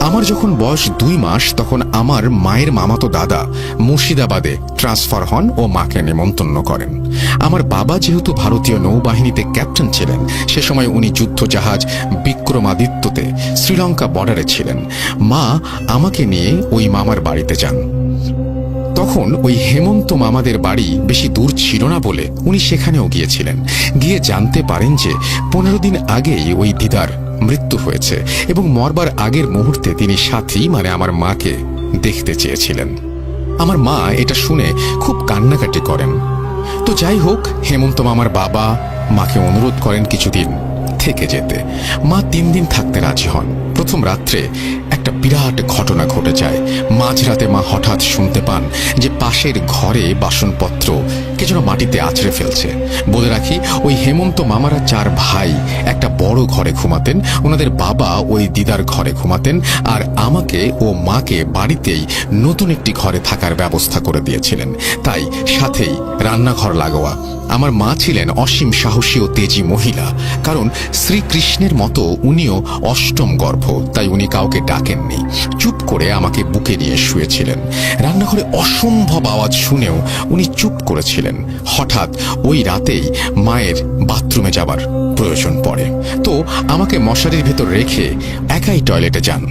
আমার যখন বয়স 2 মাস তখন আমার মায়ের মামাতো দাদা মুর্শিদাবাদে ট্রান্সফার হন ও মাকে নেমন্তন্ন করেন। আমার বাবা যেহেতু ভারতীয় নৌবাহিনীতে ক্যাপ্টেন ছিলেন, সে সময় উনি যুদ্ধজাহাজ বিক্রমাদিত্যতে শ্রীলঙ্কা বর্ডারে ছিলেন। মা আমাকে নিয়ে ওই মামার বাড়িতে যান। তখন ওই হেমন্ত মামাদের বাড়ি বেশি দূর ছিল না বলে উনি সেখানেও গিয়েছিলেন। গিয়ে জানতে পারেন যে 15 দিন আগেই ওই দিদার মৃত্যু হয়েছে এবং মরবার আগের মুহূর্তে তিনি সাথী মানে আমার মাকে দেখতে চেয়েছিলেন। আমার মা এটা শুনে খুব কান্নাকাটি করেন। তো যাই হোক, হেমন্ত মামার বাবা মাকে অনুরোধ করেন কিছুদিন থেকে যেতে। মা 3 দিন থাকতে রাজি হন। প্রথম রাত্রে একটা বিরাট ঘটনা ঘটে যায়। মাঝরাতে মা হঠাৎ শুনতে পান যে পাশের ঘরে বাসনপত্র কে যেন মাটিতে আছড়ে ফেলছে। বলে রাখি, ওই হেমন্ত মামারা 4 ভাই একটা বড় ঘরে ঘুমাতেন, ওনাদের বাবা ওই দিদার ঘরে ঘুমাতেন, আর আমাকে ও মাকে বাড়িতেই নতুন একটি ঘরে থাকার ব্যবস্থা করে দিয়েছিলেন। তাই সাথেই রান্নাঘর লাগোয়া। আমার মা ছিলেন অসীম সাহসী ও তেজি মহিলা, কারণ শ্রীকৃষ্ণের মতো উনিও অষ্টম গর্ভ, তাই উনি কাউকে ডাকেননি। চুপ করে আমাকে বুকে নিয়ে শুয়েছিলেন। রান্নাঘরে অসম্ভব আওয়াজ শুনেও উনি চুপ করেছিলেন। হঠাৎ ওই রাতেই মায়ের বাথরুমে যাবার প্রয়োজন পড়ে, তো আমাকে মশারির ভেতর রেখে একাই টয়লেটে যান।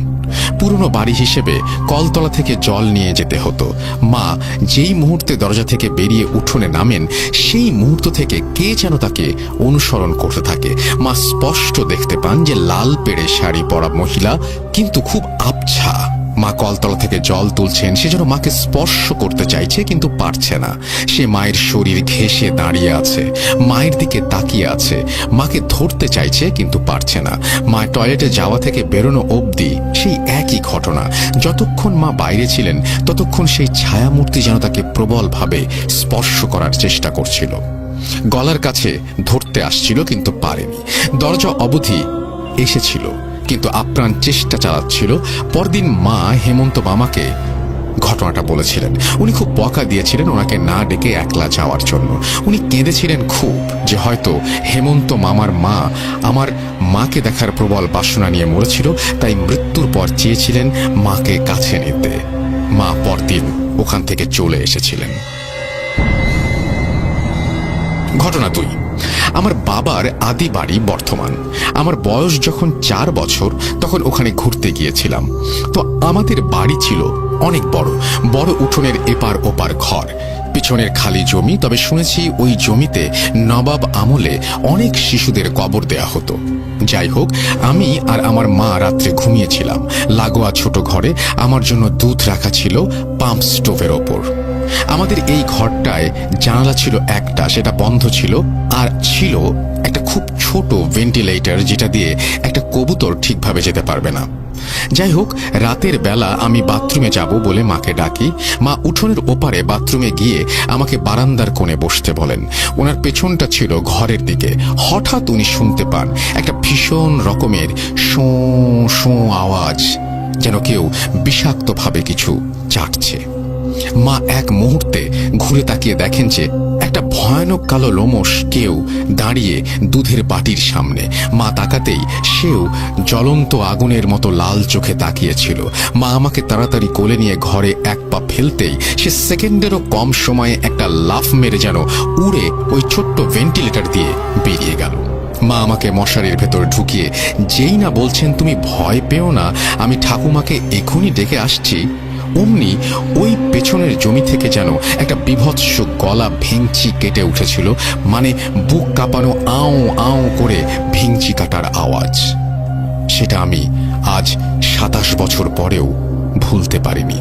পুরনো বাড়ি হিসেবে কলতলা থেকে জল নিয়ে যেতে হতো। মা যেই মুহূর্তে দরজা থেকে বেরিয়ে উঠোনে নামেন, সেই মুহূর্ত থেকে কে যেন তাকে অনুসরণ করতে থাকে। মা স্পষ্ট দেখতে পান যে লাল পেড়ে শাড়ি পরা মহিলা, কিন্তু খুব আবছা। মা কলতলা থেকে জল তুলছেন, সে যেন মাকে স্পর্শ করতে চাইছে কিন্তু পারছে না। সে মায়ের শরীর ঘেঁষে দাঁড়িয়ে আছে, মায়ের দিকে তাকিয়ে আছে, মাকে ধরতে চাইছে কিন্তু পারছে না। মা টয়লেটে যাওয়া থেকে বেরোনো অবধি সেই একই ঘটনা। যতক্ষণ মা বাইরে ছিলেন ততক্ষণ সেই ছায়ামূর্তি যেন তাকে প্রবলভাবে স্পর্শ করার চেষ্টা করছিল। গলার কাছে ধরতে আসছিল কিন্তু পারেনি। দরজা অবধি এসেছিল কিন্তু আপ্রাণ চেষ্টা চালাচ্ছিল। পরদিন মা হেমন্ত মামাকে ঘটনাটা বলেছিলেন। উনি খুব বকা দিয়েছিলেন ওনাকে না ডেকে একলা যাওয়ার জন্য। উনি কেঁদেছিলেন খুব, যে হয়তো হেমন্ত মামার মা আমার মাকে দেখার প্রবল বাসনা নিয়ে মরেছিল, তাই মৃত্যুর পর চেয়েছিলেন মাকে কাছে নিতে। মা পরদিন ওখান থেকে চলে এসেছিলেন। ঘটনা 2, আমার বাবার আদি বাড়ি বর্ধমান। আমার বয়স যখন 4 বছর তখন ওখানে ঘুরতে গিয়েছিলাম। তো আমাদের বাড়ি ছিল অনেক বড় বড় উঠোনের এপার ওপার ঘর, পিছনের খালি জমি। তবে শুনেছি ওই জমিতে নবাব আমলে অনেক শিশুদের কবর দেয়া হতো। যাই হোক, আমি আর আমার মা রাত্রে ঘুমিয়েছিলাম। লাগোয়া ছোট ঘরে আমার জন্য দুধ রাখা ছিল পাম্প স্টোভের ওপর। আমাদের এই ঘরটায় জানালা ছিল একটা, সেটা বন্ধ ছিল, আর ছিল একটা খুব ছোট ভেন্টিলেটর যেটা দিয়ে একটা কবুতর ঠিকভাবে যেতে পারবে না। যাই হোক, রাতের বেলা আমি বাথরুমে যাব বলে মাকে ডাকি। মা উঠোনের ওপারে বাথরুমে গিয়ে আমাকে বারান্দার কোণে বসতে বলেন। ওনার পেছনটা ছিল ঘরের দিকে। হঠাৎ উনি শুনতে পান একটা ভীষণ রকমের শোঁ শোঁ আওয়াজ, যেন কেউ বিষাক্তভাবে কিছু চাটছে। মা এক মুহূর্তে ঘুরে তাকিয়ে দেখেন যে একটা ভয়ানক কালো লোমশ কেউ দাঁড়িয়ে দুধের বাটির সামনে। মা তাকাতেই সেও জ্বলন্ত আগুনের মতো লাল চোখে তাকিয়েছিল। মা আমাকে তাড়াতাড়ি কোলে নিয়ে ঘরে এক পা ফেলতেই সে সেকেন্ডেরও কম সময়ে একটা লাফ মেরে যেন উড়ে ওই ছোট্ট ভেন্টিলেটর দিয়ে বেরিয়ে গেল। মা আমাকে মশারির ভেতর ঢুকিয়ে যেই না বলছেন, তুমি ভয় পেও না, আমি ঠাকুমাকে এখনই ডেকে আসছি, অমনি ওই পেছনের জমি থেকে যেন একটা বিভৎস গলা ভেঙচি কেটে উঠেছিল। মানে বুক কাঁপানো আও আও করে ভেঙচি কাটার আওয়াজ। সেটা আমি আজ 27 বছর পরেও ভুলতে পারিনি।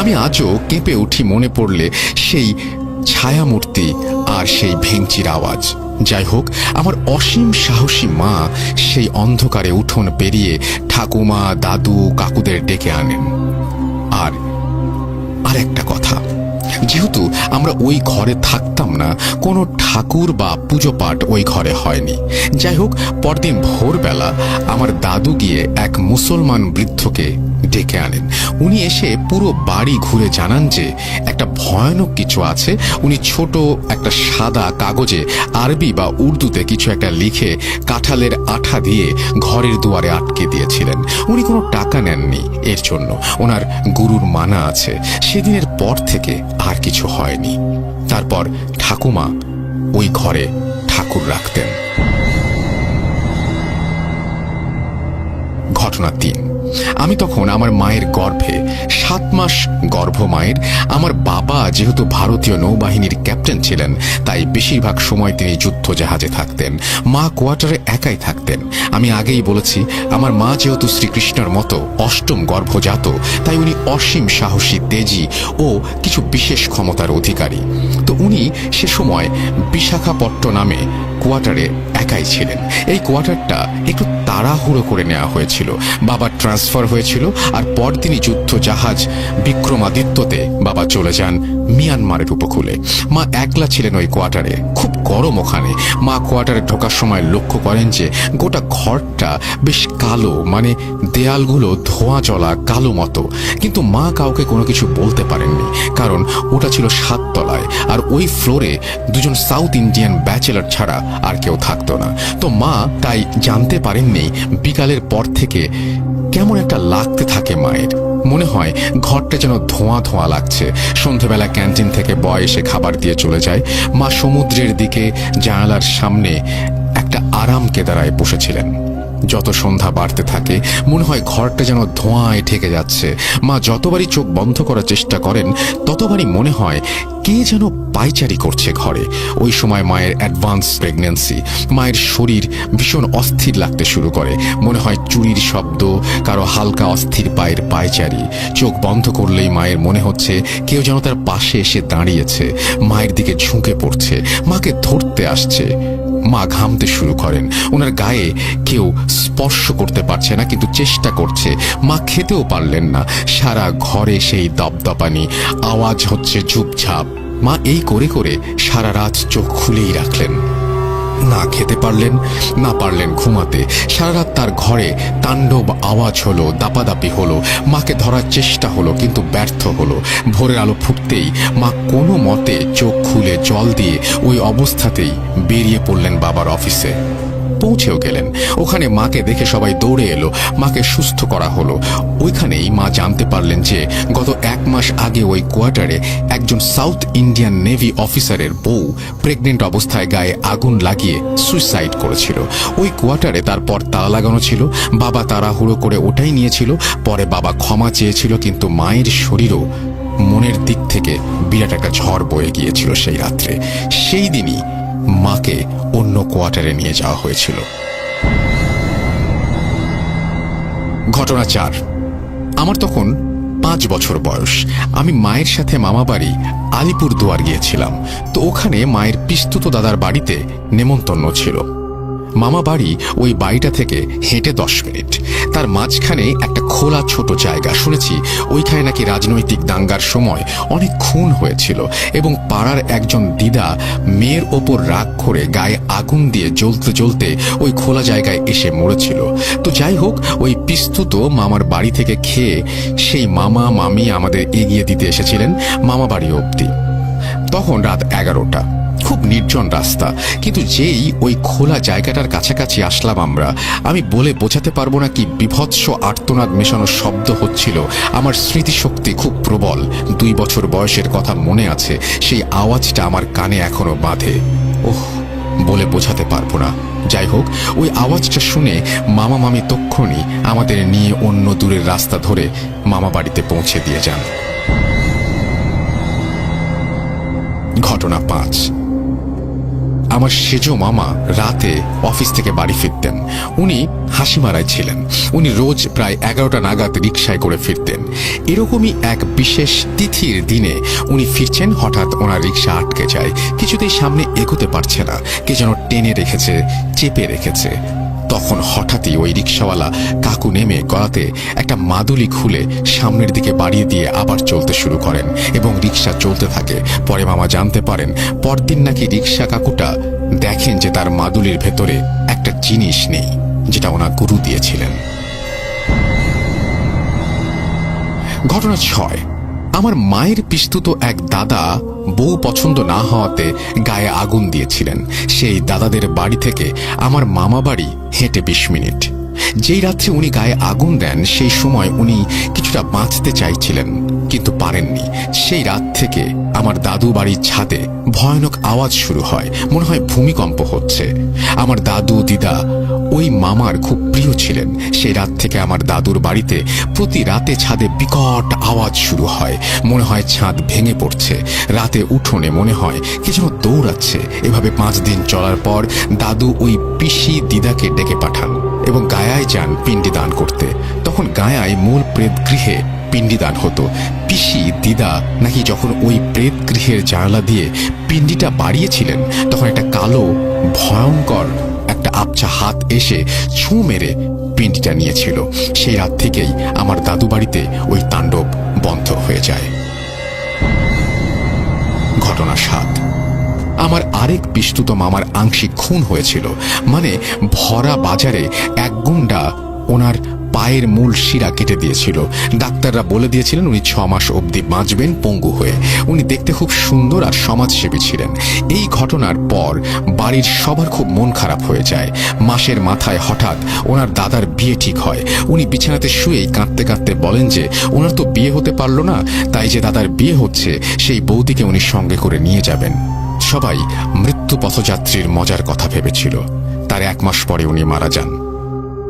আমি আজও কেঁপে উঠি মনে পড়লে সেই ছায়ামূর্তি আর সেই ভেঙচির আওয়াজ। যাই হোক, আমার অসীম সাহসী মা সেই অন্ধকারে উঠোন পেরিয়ে ঠাকুমা, দাদু, কাকুদের ডেকে আনেন। আর একটা কথা, যেহেতু আমরা ওই ঘরে থাকতাম না, কোনো ঠাকুর বা পুজো পাঠ ওই ঘরে হয়নি। যাই হোক, পরদিন ভোরবেলা আমার দাদু গিয়ে এক মুসলমান বৃদ্ধকে ডেকে আনেন। উনি এসে পুরো বাড়ি ঘুরে জানান যে একটা ভয়ানক কিছু আছে। উনি ছোট একটা সাদা কাগজে আরবি বা উর্দুতে কিছু একটা লিখে কাঁঠালের আঠা দিয়ে ঘরের দুয়ারে আটকে দিয়েছিলেন। উনি কোনো টাকা নেননি এর জন্য, ওনার গুরুর মানা আছে। সেদিনের পর থেকে আর কিছু হয়নি। তারপর ঠাকুমা ওই ঘরে ঠাকুর রাখতেন। ঘটনা 3। আমি তখন আমার মায়ের গর্ভে, 7 মাস গর্ভ মায়ের। আমার বাবা যেহেতু ভারতীয় নৌবাহিনীর ক্যাপ্টেন ছিলেন, তাই বেশিরভাগ সময় তিনি যুদ্ধ জাহাজে থাকতেন। মা কোয়ার্টারে একাই থাকতেন। আমি আগেই বলেছি, আমার মা যেহেতু শ্রীকৃষ্ণের মতো 8ম গর্ভজাত, তাই উনি অসীম সাহসী, তেজি ও কিছু বিশেষ ক্ষমতার অধিকারী। তো উনি সে সময় বিশাখাপট্টনামে কোয়ার্টারে একাই ছিলেন। এই কোয়ার্টারটা একটু তাড়াহুড়ো করে নেওয়া হয়েছিল। বাবার ট্রান্সফার হয়েছিল, আর পরদিনই যুদ্ধ জাহাজ বিক্রমাদিত্যতে বাবা চলে যান মিয়ানমারের উপকূলে। মা একলা ছিলেন ওই কোয়ার্টারে। খুব গরম ওখানে। মা কোয়ার্টারে ঢোকার সময় লক্ষ্য করেন যে গোটা ঘরটা বেশ কালো, মানে দেয়ালগুলো ধোঁয়া জ্বলা কালো মতো। কিন্তু মা কাউকে কোনো কিছু বলতে পারেননি, কারণ ওটা ছিল 7 তলায়, আর ওই ফ্লোরে 2জন সাউথ ইন্ডিয়ান ব্যাচেলার ছাড়া আর কেউ থাকতো না। তো মা তাই জানতে পারেননি। বিকালের পর থেকে কেমন একটা লাগতে থাকে মায়ের। মনে হয় ঘরটা যেন ধোঁয়া ধোঁয়া লাগছে। সন্ধ্যাবেলা ক্যান্টিন থেকে বয় এসে খাবার দিয়ে চলে যায়। মা সমুদ্রের দিকে জানালার সামনে একটা আরাম কেদারায় বসেছিলেন। যত সন্ধ্যা বাড়তে থাকে মনে হয় ঘরটা যেন ধোঁয়ায় ঢেকে যাচ্ছে। মা যতবারই চোখ বন্ধ করার চেষ্টা করেন, ততবারই মনে হয় কে যেন পায়চারি করছে ঘরে। ওই সময় মায়ের অ্যাডভান্স প্রেগন্যান্সি। মায়ের শরীর ভীষণ অস্থির লাগতে শুরু করে। মনে হয় চুরির শব্দ, কারো হালকা অস্থির পায়ের পায়চারি। চোখ বন্ধ করলেই মায়ের মনে হচ্ছে কেউ যেন তার পাশে এসে দাঁড়িয়েছে, মায়ের দিকে ঝুঁকে পড়ছে, মাকে ধরতে আসছে। মা ঘামতে শুরু করেন। ওনার গায়ে কেউ স্পর্শ করতে পারছে না, কিন্তু চেষ্টা করছে। মা খেতেও পারলেন না। সারা ঘরে সেই দপদপানি, আওয়াজ হচ্ছে ঝুপঝাপ। মা এই করে করে সারা রাত চোখ খুলেই রাখলেন। না খেতে পারলেন, না পারলেন ঘুমাতে। সারা রাত তার ঘরে তাণ্ডব আওয়াজ হলো, দাপাদাপি হলো। মাকে ধরার চেষ্টা হলো, কিন্তু ব্যর্থ হলো। ভোরের আলো ফুটতেই মা কোনো মতে চোখ খুলে জল দিয়ে ওই অবস্থাতেই বেরিয়ে পড়লেন বাবার অফিসে। পৌঁছেও গেলেন। ওখানে মাকে দেখে সবাই দৌড়ে এলো, মাকে সুস্থ করা হলো। ওইখানেই মা জানতে পারলেন যে গত 1 মাস আগে ওই কোয়ার্টারে একজন সাউথ ইন্ডিয়ান নেভি অফিসারের বউ প্রেগনেন্ট অবস্থায় গায়ে আগুন লাগিয়ে সুইসাইড করেছিল। ওই কোয়ার্টারে তারপর তালা লাগানো ছিল। বাবা তাড়াহুড়ো করে ওটাই নিয়েছিল। পরে বাবা ক্ষমা চেয়েছিল, কিন্তু মায়ের শরীরও মনের দিক থেকে বিরাট একটা ঝড় বয়ে গিয়েছিল সেই রাত্রে। সেই দিনই মাকে অন্য কোয়ার্টারে নিয়ে যাওয়া হয়েছিল। ঘটনা 4। আমার তখন 5 বছর বয়স। আমি মায়ের সাথে মামাবাড়ি আলিপুরদুয়ার গিয়েছিলাম। তো ওখানে মায়ের পিস্তুত দাদার বাড়িতে নেমন্তন্ন ছিল। মামা বাড়ি ওই বাড়িটা থেকে হেঁটে 10 মিনিট। তার মাঝখানে একটা খোলা ছোট জায়গা। শুনেছি ওইখানে নাকি রাজনৈতিক দাঙ্গার সময় অনেক খুন হয়েছিল এবং পাড়ার একজন দিদা মেয়ের ওপর রাগ করে গায়ে আগুন দিয়ে জ্বলতে জ্বলতে ওই খোলা জায়গায় এসে মরেছিল। তো যাই হোক, ওই পিস্তুত মামার বাড়ি থেকে খেয়ে সেই মামা মামি আমাদের এগিয়ে দিতে এসেছিলেন মামা বাড়ি অবধি। তখন রাত 11টা, খুব নির্জন রাস্তা। কিন্তু যেই ওই খোলা জায়গাটার কাছাকাছি আসলাম আমি বলে বোঝাতে পারবো না কি বিভৎস আর্তনাদ মেশানো শব্দ হচ্ছিল। আমার স্মৃতিশক্তি খুব প্রবল। 2 বছর বয়সের কথা মনে আছে। সেই আওয়াজটা আমার কানে এখনো বাঁধে। ওহ, বলে বোঝাতে পারবো না। যাই হোক, ওই আওয়াজটা শুনে মামা মামি তক্ষুনি আমাদের নিয়ে অন্য দূরের রাস্তা ধরে মামা বাড়িতে পৌঁছে দিয়ে যান। ঘটনা 5। আমার সেজো মামা রাতে অফিস থেকে বাড়ি ফিরতেন। উনি হাসিমারায় ছিলেন। উনি রোজ প্রায় 11টা নাগাদ রিকশায় করে ফিরতেন। এরকমই এক বিশেষ তিথির দিনে উনি ফিরছেন, হঠাৎ ওনার রিকশা আটকে যায়। কিছুতেই সামনে এগোতে পারছে না, কে যেন টেনে রেখেছে, চেপে রেখেছে। তখন হঠাৎই ওই রিকশাওয়ালা কাকু নেমে গলাতে একটা মাদুলি খুলে সামনের দিকে বাড়িয়ে দিয়ে আবার চলতে শুরু করেন এবং রিকশা চলতে থাকে। পরে মামা জানতে পারেন পরদিন নাকি রিকশা কাকুটা দেখেন যে তার মাদুলির ভেতরে একটা জিনিস নেই, যেটা ওনার গুরু দিয়েছিলেন। ঘটনা 6। আমার মায়ের পিস্তুত এক দাদা বউ পছন্দ না হওয়াতে গায়ে আগুন দিয়েছিলেন। সেই দাদাদের বাড়ি থেকে আমার মামা বাড়ি হেঁটে 20 মিনিট। যেই রাত্রে উনি গায়ে আগুন দেন সেই সময় উনি কিছুটা বাঁচতে চাইছিলেন, কিন্তু পারেননি। সেই রাত থেকে আমার দাদু বাড়ির ছাদে ভয়ানক আওয়াজ শুরু হয়, মনে হয় ভূমিকম্প হচ্ছে। আমার দাদু দিদা ওই মামার খুব প্রিয় ছিলেন। সেই রাত থেকে আমার দাদুর বাড়িতে প্রতি রাতে ছাদে বিকট আওয়াজ শুরু হয়, মনে হয় ছাদ ভেঙে পড়ছে। রাতে উঠোনে মনে হয় কে যেন দৌড়াচ্ছে। এভাবে 5 দিন চলার পর দাদু ওই পিসি দিদাকে ডেকে পাঠান এবং গায়ায় যান পিণ্ডি দান করতে। তখন গায়ায় মূল প্রেত গৃহে পিণ্ডি দান হতো। পিসি দিদা নাকি যখন ওই প্রেত গৃহের জানালা দিয়ে পিণ্ডিটা বাড়িয়েছিলেন, তখন একটা কালো ভয়ঙ্কর একটা আবছা হাত এসে ছু মেরে পিণ্ডিটা নিয়েছিল। সেই রাত থেকেই আমার দাদু বাড়িতে ওই তাণ্ডব বন্ধ হয়ে যায়। ঘটনা 7। আমার আরেক পিস্তুত মামার আংশিক খুন হয়েছিল। মানে ভরা বাজারে এক গুন্ডা ওনার পায়ের মূল শিরা কেটে দিয়েছিল। ডাক্তাররা বলে দিয়েছিলেন উনি 6 মাস অবধি বাঁচবেন পঙ্গু হয়ে। উনি দেখতে খুব সুন্দর আর সমাজসেবী ছিলেন। এই ঘটনার পর বাড়ির সবার খুব মন খারাপ হয়ে যায়। মাসের মাথায় হঠাৎ ওনার দাদার বিয়ে ঠিক হয়। উনি বিছানাতে শুয়েই কাঁদতে কাঁদতে বলেন যে ওনার তো বিয়ে হতে পারল না, তাই যে দাদার বিয়ে হচ্ছে সেই বৌদিকে উনি সঙ্গে করে নিয়ে যাবেন। সবাই মৃত্যু পথযাত্রীর মজার কথা ভেবেছিল। তার 1 মাস পরে উনি মারা যান।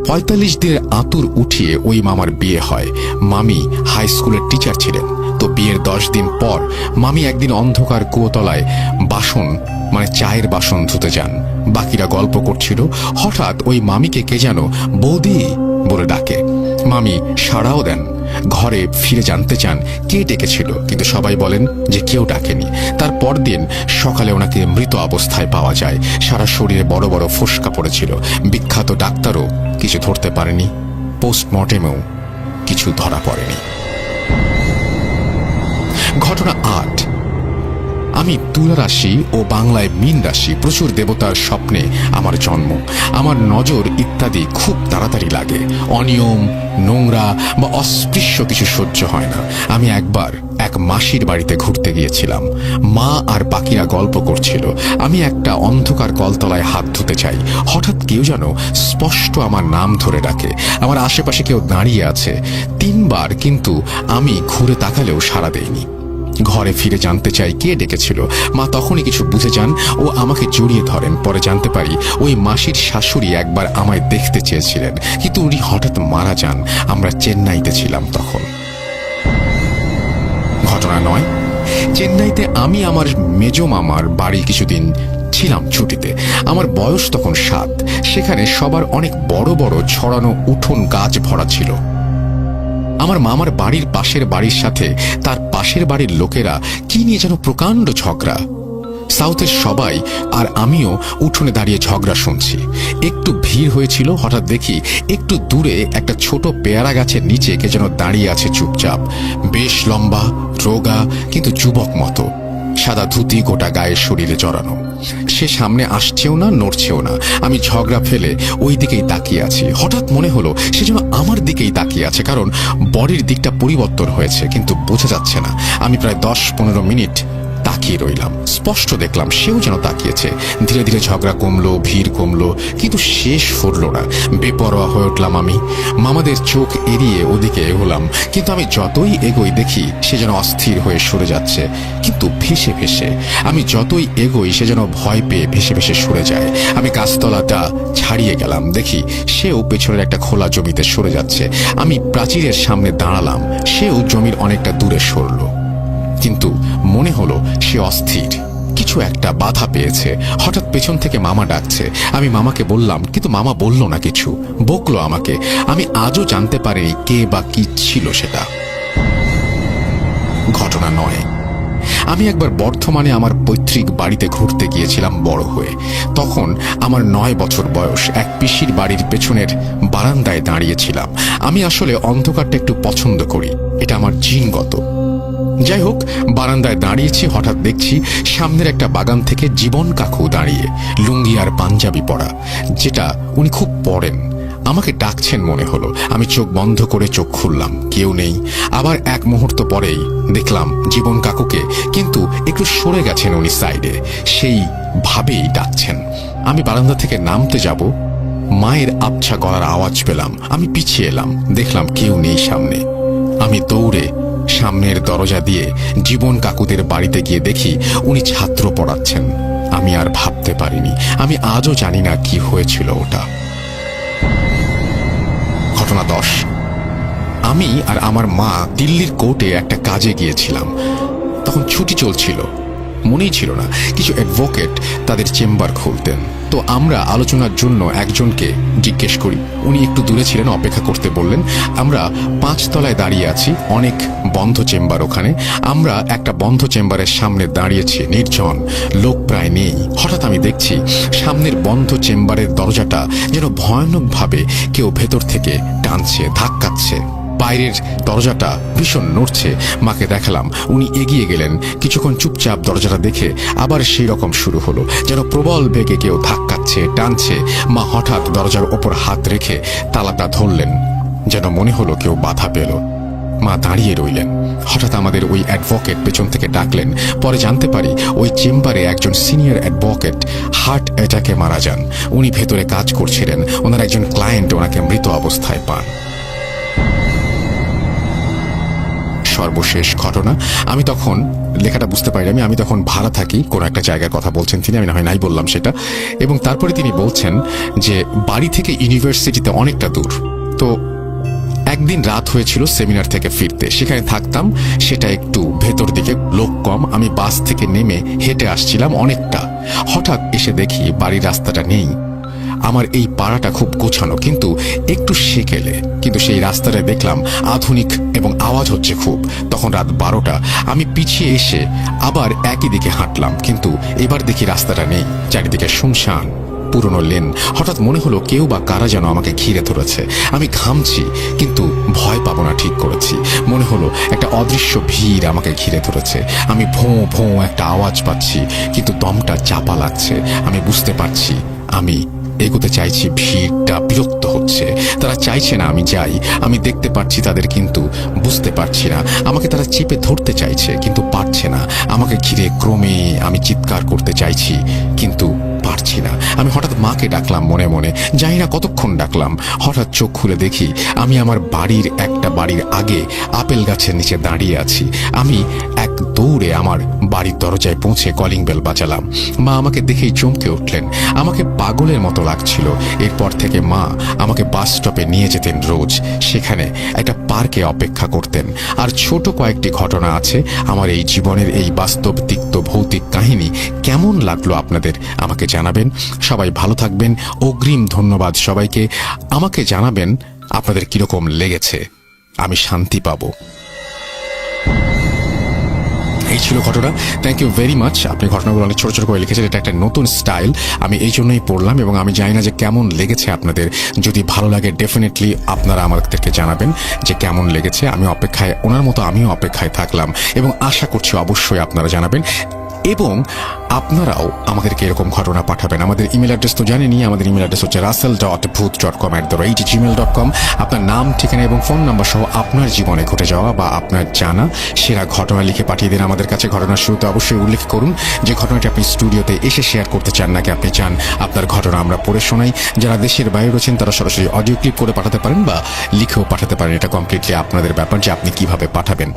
45 দিনের আতুর উঠিয়ে ওই মামার বিয়ে হয়। মামি হাই স্কুলের টিচার ছিলেন। তো বিয়ের 10 দিন পর মামি একদিন অন্ধকার কুয়োতলায় বাসন মানে চায়ের বাসন ধুতে যান। বাকিরা গল্প করছিল। হঠাৎ ওই মামিকে কে যেন বৌদি বলে ডাকে। মামি সাড়াও দেন। ঘরে ফিরে জানতে চান কে ডেকেছিল, কিন্তু সবাই বলেন যে কেউ ডাকেনি। তার পরদিন সকালে ওনাকে মৃত অবস্থায় পাওয়া যায়। সারা শরীরে বড় বড় ফোস্কা পড়েছিল। বিখ্যাত ডাক্তারও কিছু ধরতে পারেনি। পোস্টমর্টেমেও কিছু ধরা পড়েনি। ঘটনা 8। আমি তুলা রাশি ও বাংলায় মীন রাশি, প্রচুর দেবতার স্বপ্নে আমার জন্ম। আমার নজর ইত্যাদি খুব তাড়াতাড়ি লাগে। অনিয়ম, নোংরা বা অস্পৃশ্য কিছু সহ্য হয় না। আমি একবার এক মাসির বাড়িতে ঘুরতে গিয়েছিলাম। মা আর বাকিরা গল্প করছিল। আমি একটা অন্ধকার কলতলায় হাত ধুতে চাই। হঠাৎ কেউ যেন স্পষ্ট আমার নাম ধরে ডাকে। আমার আশেপাশে কেউ দাঁড়িয়ে আছে। 3 বার, কিন্তু আমি ঘুরে তাকালেও সাড়া দেইনি। ঘরে ফিরে জানতে চাই কে ডেকেছিল। মা তখনই কিছু বুঝে যান ও আমাকে জড়িয়ে ধরেন। পরে জানতে পারি ওই মাসির শাশুড়ি একবার আমায় দেখতে চেয়েছিলেন, কিন্তু উনি হঠাৎ মারা যান। আমরা চেন্নাইতে ছিলাম তখন। ঘটনা 9। চেন্নাইতে আমি আমার মেজো মামার বাড়ি কিছুদিন ছিলাম ছুটিতে। আমার বয়স তখন 7। সেখানে সবার অনেক বড় বড় ছড়ানো উঠোন গাছ ভরা ছিল। আমার মামার বাড়ির পাশের বাড়ির সাথে তার পাশের বাড়ির লোকেরা কি নিয়ে যেন প্রকাণ্ড ঝগড়া। সাউথের সবাই আর আমিও উঠোনে দাঁড়িয়ে ঝগড়া শুনছি। একটু ভিড় হয়েছিল। হঠাৎ দেখি একটু দূরে একটা ছোট পেয়ারা গাছের নিচে কে যেন দাঁড়িয়ে আছে চুপচাপ। বেশ লম্বা, রোগা, কিন্তু যুবক মতো। সাদা ধুতি গোটা গায়ের শরীরে জড়ানো। সে সামনে আসছেও না, নড়ছেও না। আমি ঝগড়া ফেলে ওই দিকেই তাকিয়ে আছি। হঠাৎ মনে হলো সে যেন আমার দিকেই তাকিয়ে আছে, কারণ বডির দিকটা পরিবর্তন হয়েছে, কিন্তু বোঝা যাচ্ছে না। আমি প্রায় 10-15 মিনিট তাকিয়ে রইলাম। স্পষ্ট দেখলাম সেও যেন তাকিয়েছে। ধীরে ধীরে ঝগড়া কমলো, ভিড় কমলো, কিন্তু শেষ ফুরল না। বেপরোয়া হয়ে উঠলাম আমি। মামাদের চোখ এড়িয়ে ওদিকে এগোলাম, কিন্তু আমি যতই এগোই দেখি সে যেন অস্থির হয়ে সরে যাচ্ছে, কিন্তু ভেসে ভেসে। আমি যতই এগোই সে যেন ভয় পেয়ে ভেসে ভেসে সরে যায়। আমি গাছতলাটা ছাড়িয়ে গেলাম, দেখি সেও পেছনের একটা খোলা জমিতে সরে যাচ্ছে। আমি প্রাচীরের সামনে দাঁড়ালাম, সেও জমির অনেকটা দূরে সরল। কিন্তু মনে হলো সে অস্থির, কিছু একটা বাধা পেয়েছে। হঠাৎ পেছন থেকে মামা ডাকছে। আমি মামাকে বললাম, কিন্তু মামা বলল না কিছু, বকলো আমাকে। আমি আজও জানতে পারিনি কে বা কি ছিল সেটা। ঘটনা 9। আমি একবার বর্ধমানে আমার পৈতৃক বাড়িতে ঘুরতে গিয়েছিলাম বড় হয়ে। তখন আমার 9 বছর বয়স। এক পিসির বাড়ির পেছনের বারান্দায় দাঁড়িয়েছিলাম। আমি আসলে অন্ধকারটা একটু পছন্দ করি, এটা আমার জিনগত। যাই হোক, বারান্দায় দাঁড়িয়েছি। হঠাৎ দেখছি সামনের একটা বাগান থেকে জীবন কাকু দাঁড়িয়ে, লুঙ্গি আর পাঞ্জাবি পরা, যেটা উনি খুব পরেন। আমাকে ডাকছেন মনে হলো। আমি চোখ বন্ধ করে চোখ খুললাম, কেউ নেই। আবার এক মুহূর্ত পরেই দেখলাম জীবন কাকুকে, কিন্তু একটু সরে গেছেন উনি সাইডে, সেই ভাবেই ডাকছেন। আমি বারান্দা থেকে নামতে যাব, মায়ের আবছা গলার আওয়াজ পেলাম। আমি পিছিয়ে এলাম, দেখলাম কেউ নেই সামনে। আমি দৌড়ে সামনের দরজা দিয়ে জীবন কাকুদের বাড়িতে গিয়ে দেখি উনি ছাত্র পড়াচ্ছেন। আমি আর ভাবতে পারিনি। আমি আজও জানি না কি হয়েছিল ওটা। ঘটনা 10। আমি আর আমার মা দিল্লির কোর্টে একটা কাজে গিয়েছিলাম। তখন ছুটি চলছিল। মনেই ছিল না কিছু অ্যাডভোকেট তাদের চেম্বার খুলতেন। তো আমরা আলোচনার জন্য একজনকে জিজ্ঞেস করি। উনি একটু দূরে ছিলেন, অপেক্ষা করতে বললেন। আমরা 5 তলায় দাঁড়িয়ে আছি, অনেক বন্ধ চেম্বার ওখানে। আমরা একটা বন্ধ চেম্বারের সামনে দাঁড়িয়েছি, নির্জন, লোক প্রায় নেই। হঠাৎ আমি দেখছি সামনের বন্ধ চেম্বারের দরজাটা যেন ভয়ানকভাবে কেউ ভেতর থেকে টানছে, ধাক্কাচ্ছে। বাইরের দরজাটা ভীষণ নড়ছে। মাকে দেখালাম, উনি এগিয়ে গেলেন। কিছুক্ষণ চুপচাপ দরজাটা দেখে আবার সেই রকম শুরু হলো, যেন প্রবল বেগে কেউ ধাক্কাচ্ছে, টানছে। মা হঠাৎ দরজার ওপর হাত রেখে তালাটা ধরলেন, যেন মনে হলো কেউ বাধা পেল। মা দাঁড়িয়ে রইলেন। হঠাৎ আমাদের ওই অ্যাডভোকেট পেছন থেকে ডাকলেন। পরে জানতে পারি ওই চেম্বারে একজন সিনিয়র অ্যাডভোকেট হার্ট অ্যাটাকে মারা যান। উনি ভেতরে কাজ করছিলেন। ওনার একজন ক্লায়েন্ট ওনাকে মৃত অবস্থায় পান। সর্বশেষ ঘটনা, আমি তখন লেখাটা বুঝতে পারিনি। আমি তখন ভাড়া থাকি, কোনো একটা জায়গার কথা বলছেন তিনি, আমি না হয় নাই বললাম সেটা। এবং তারপরে তিনি বলছেন যে বাড়ি থেকে ইউনিভার্সিটিতে অনেকটা দূর। তো একদিন রাত হয়েছিল সেমিনার থেকে ফিরতে, সেখানে থাকতাম, সেটা একটু ভেতর দিকে, লোক কম। আমি বাস থেকে নেমে হেঁটে আসছিলাম অনেকটা। হঠাৎ এসে দেখি বাড়ির রাস্তাটা নেই। আমার এই পাড়াটা খুব গোছানো, কিন্তু একটু সেকেলে। কিন্তু সেই রাস্তাটায় দেখলাম আধুনিক এবং আওয়াজ হচ্ছে খুব। তখন রাত 12টা। আমি পিছিয়ে এসে আবার একই দিকে হাঁটলাম, কিন্তু এবার দেখি রাস্তাটা নেই, চারিদিকে শুনশান, পুরনো লেন। হঠাৎ মনে হলো কেউ বা কারা যেন আমাকে ঘিরে ধরেছে। আমি ঘামছি, কিন্তু ভয় পাবো না ঠিক করেছি। মনে হলো একটা অদৃশ্য ভিড় আমাকে ঘিরে ধরেছে। আমি ভোঁ ভোঁ একটা আওয়াজ পাচ্ছি, কিন্তু দমটা চাপা লাগছে। আমি বুঝতে পারছি আমি এগোতে চাইছি, ভিড়টা বিরক্ত হচ্ছে। তারা চাইছে না আমি যাই। আমি দেখতে পাচ্ছি তাদের, কিন্তু বুঝতে পারছি না। আমাকে তারা চেপে ধরতে চাইছে, কিন্তু পারছে না। আমাকে ঘিরে ক্রমে আমি চিৎকার করতে চাইছি, কিন্তু পারছি না। আমি হঠাৎ মাকে ডাকলাম মনে মনে, জানি না কতক্ষণ ডাকলাম। হঠাৎ চোখ খুলে দেখি আমি আমার একটা বাড়ির আগে আপেল গাছের নিচে দাঁড়িয়ে আছি। আমি এক দৌড়ে আমার বাড়ির দরজায় পৌঁছে কলিং বেল বাজালাম। মা আমাকে দেখেই চমকে উঠলেন। আমাকে পাগলের মতো লাগছিল। এরপর থেকে মা আমাকে বাস স্টপে নিয়ে যেতেন রোজ। সেখানে একটা পার্কে অপেক্ষা করতেন। আর ছোট কয়েকটি ঘটনা আছে আমার এই জীবনের। এই বাস্তব তিক্ত ভৌতিক কাহিনী কেমন লাগলো আপনাদের আমাকে জানাবেন। সবাই ভালো থাকবেন। অগ্রিম ধন্যবাদ সবাইকে। আমাকে জানাবেন আপনাদের কিরকম লেগেছে, আমি শান্তি পাবো। এই ছিল ঘটনা। Thank you very much. আপনি ঘটনাগুলো অনেক ছোট ছোট করে লিখেছেন। এটা একটা নতুন স্টাইল, আমি এই জন্যই পড়লাম, এবং আমি জানি না যে কেমন লেগেছে আপনাদের। যদি ভালো লাগে ডেফিনেটলি আপনারা আমাদেরকে জানাবেন যে কেমন লেগেছে। আমি অপেক্ষায়, ওনার মতো আমিও অপেক্ষায় থাকলাম, এবং আশা করছি অবশ্যই আপনারা জানাবেন। এবং আপনারাও আমাদেরকে এরকম ঘটনা পাঠাবেন। আমাদের ইমেল অ্যাড্রেস তো জানেনই। আমাদের ইমেল অ্যাড্রেস হচ্ছে russell.booth.com@gmail.com। আপনার নাম, ঠিকানা এবং ফোন নাম্বার সহ আপনার জীবনে ঘটে যাওয়া বা আপনার জানা সেরা ঘটনা লিখে পাঠিয়ে দিন আমাদের কাছে। ঘটনার শুরুতে অবশ্যই উল্লেখ করুন যে ঘটনাটি আপনি স্টুডিওতে এসে শেয়ার করতে চান, নাকি আপনি চান আপনার ঘটনা আমরা পড়ে শোনাই। যারা দেশের বাইরে রয়েছেন তারা সরাসরি অডিও ক্লিপ করে পাঠাতে পারেন বা লিখেও পাঠাতে পারেন। এটা কমপ্লিটলি আপনাদের ব্যাপার যে আপনি কিভাবে পাঠাবেন।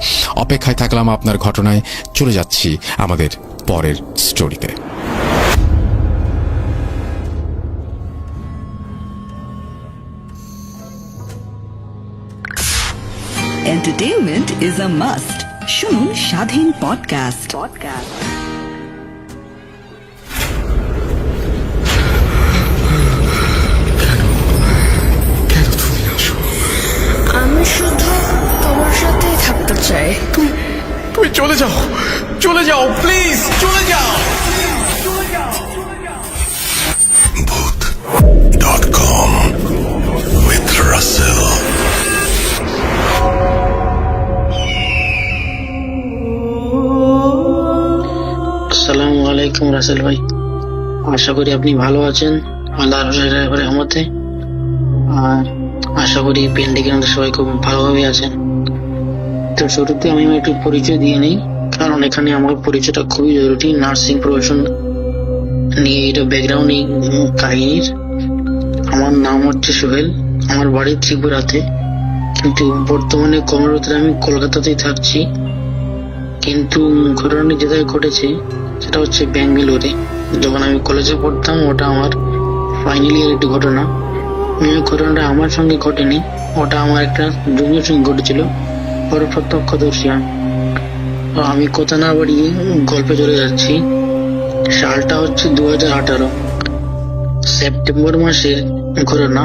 অপেক্ষায় থাকলাম আপনার ঘটনায়। চলে যাচ্ছি আমাদের পরের স্টোরিতে। Entertainment is a must. শুনুন স্বাধীন পডকাস্ট। কেন তুমি আসো? আমি শুধু তোমার সাথেই থাকতে চাই। তুই চলে যাও, চলে যাও, প্লিজ চলে যাও। Booth.com with Russell. আসসালামু আলাইকুম রাসেল ভাই, আশা করি আপনি ভালো আছেন আল্লাহর রহমতে। আর আশা করি পেন্ডিংয়ে আমাদের সবাই খুব ভালোভাবে আছেন। তো শুরুতে আমি আমার একটু পরিচয় দিয়ে নিই, কারণ এখানে আমার পরিচয়টা খুবই জরুরি। নার্সিং প্রফেশন নিয়ে এটা ব্যাকগ্রাউন্ড এই কাহিনীর। আমার নাম হচ্ছে সোহেল, আমার বাড়ি ত্রিপুরাতে, কিন্তু বর্তমানে কর্মরত আমি কলকাতাতেই থাকছি। কিন্তু ঘটনাটি যেটা ঘটেছে সেটা হচ্ছে ব্যাঙ্গালোরে। যখন আমি কলেজে পড়তাম, ওটা আমার ফাইনাল ইয়ার একটি ঘটনা। ঘটনাটা আমার সঙ্গে ঘটেনি, ওটা আমার একটা জুনিয়র সঙ্গে ঘটেছিল, ওর প্রত্যক্ষদর্শী। তো আমি কথা না বাড়িয়ে গল্পে চলে যাচ্ছি। সালটা হচ্ছে 2018 সেপ্টেম্বর মাসের ঘটনা।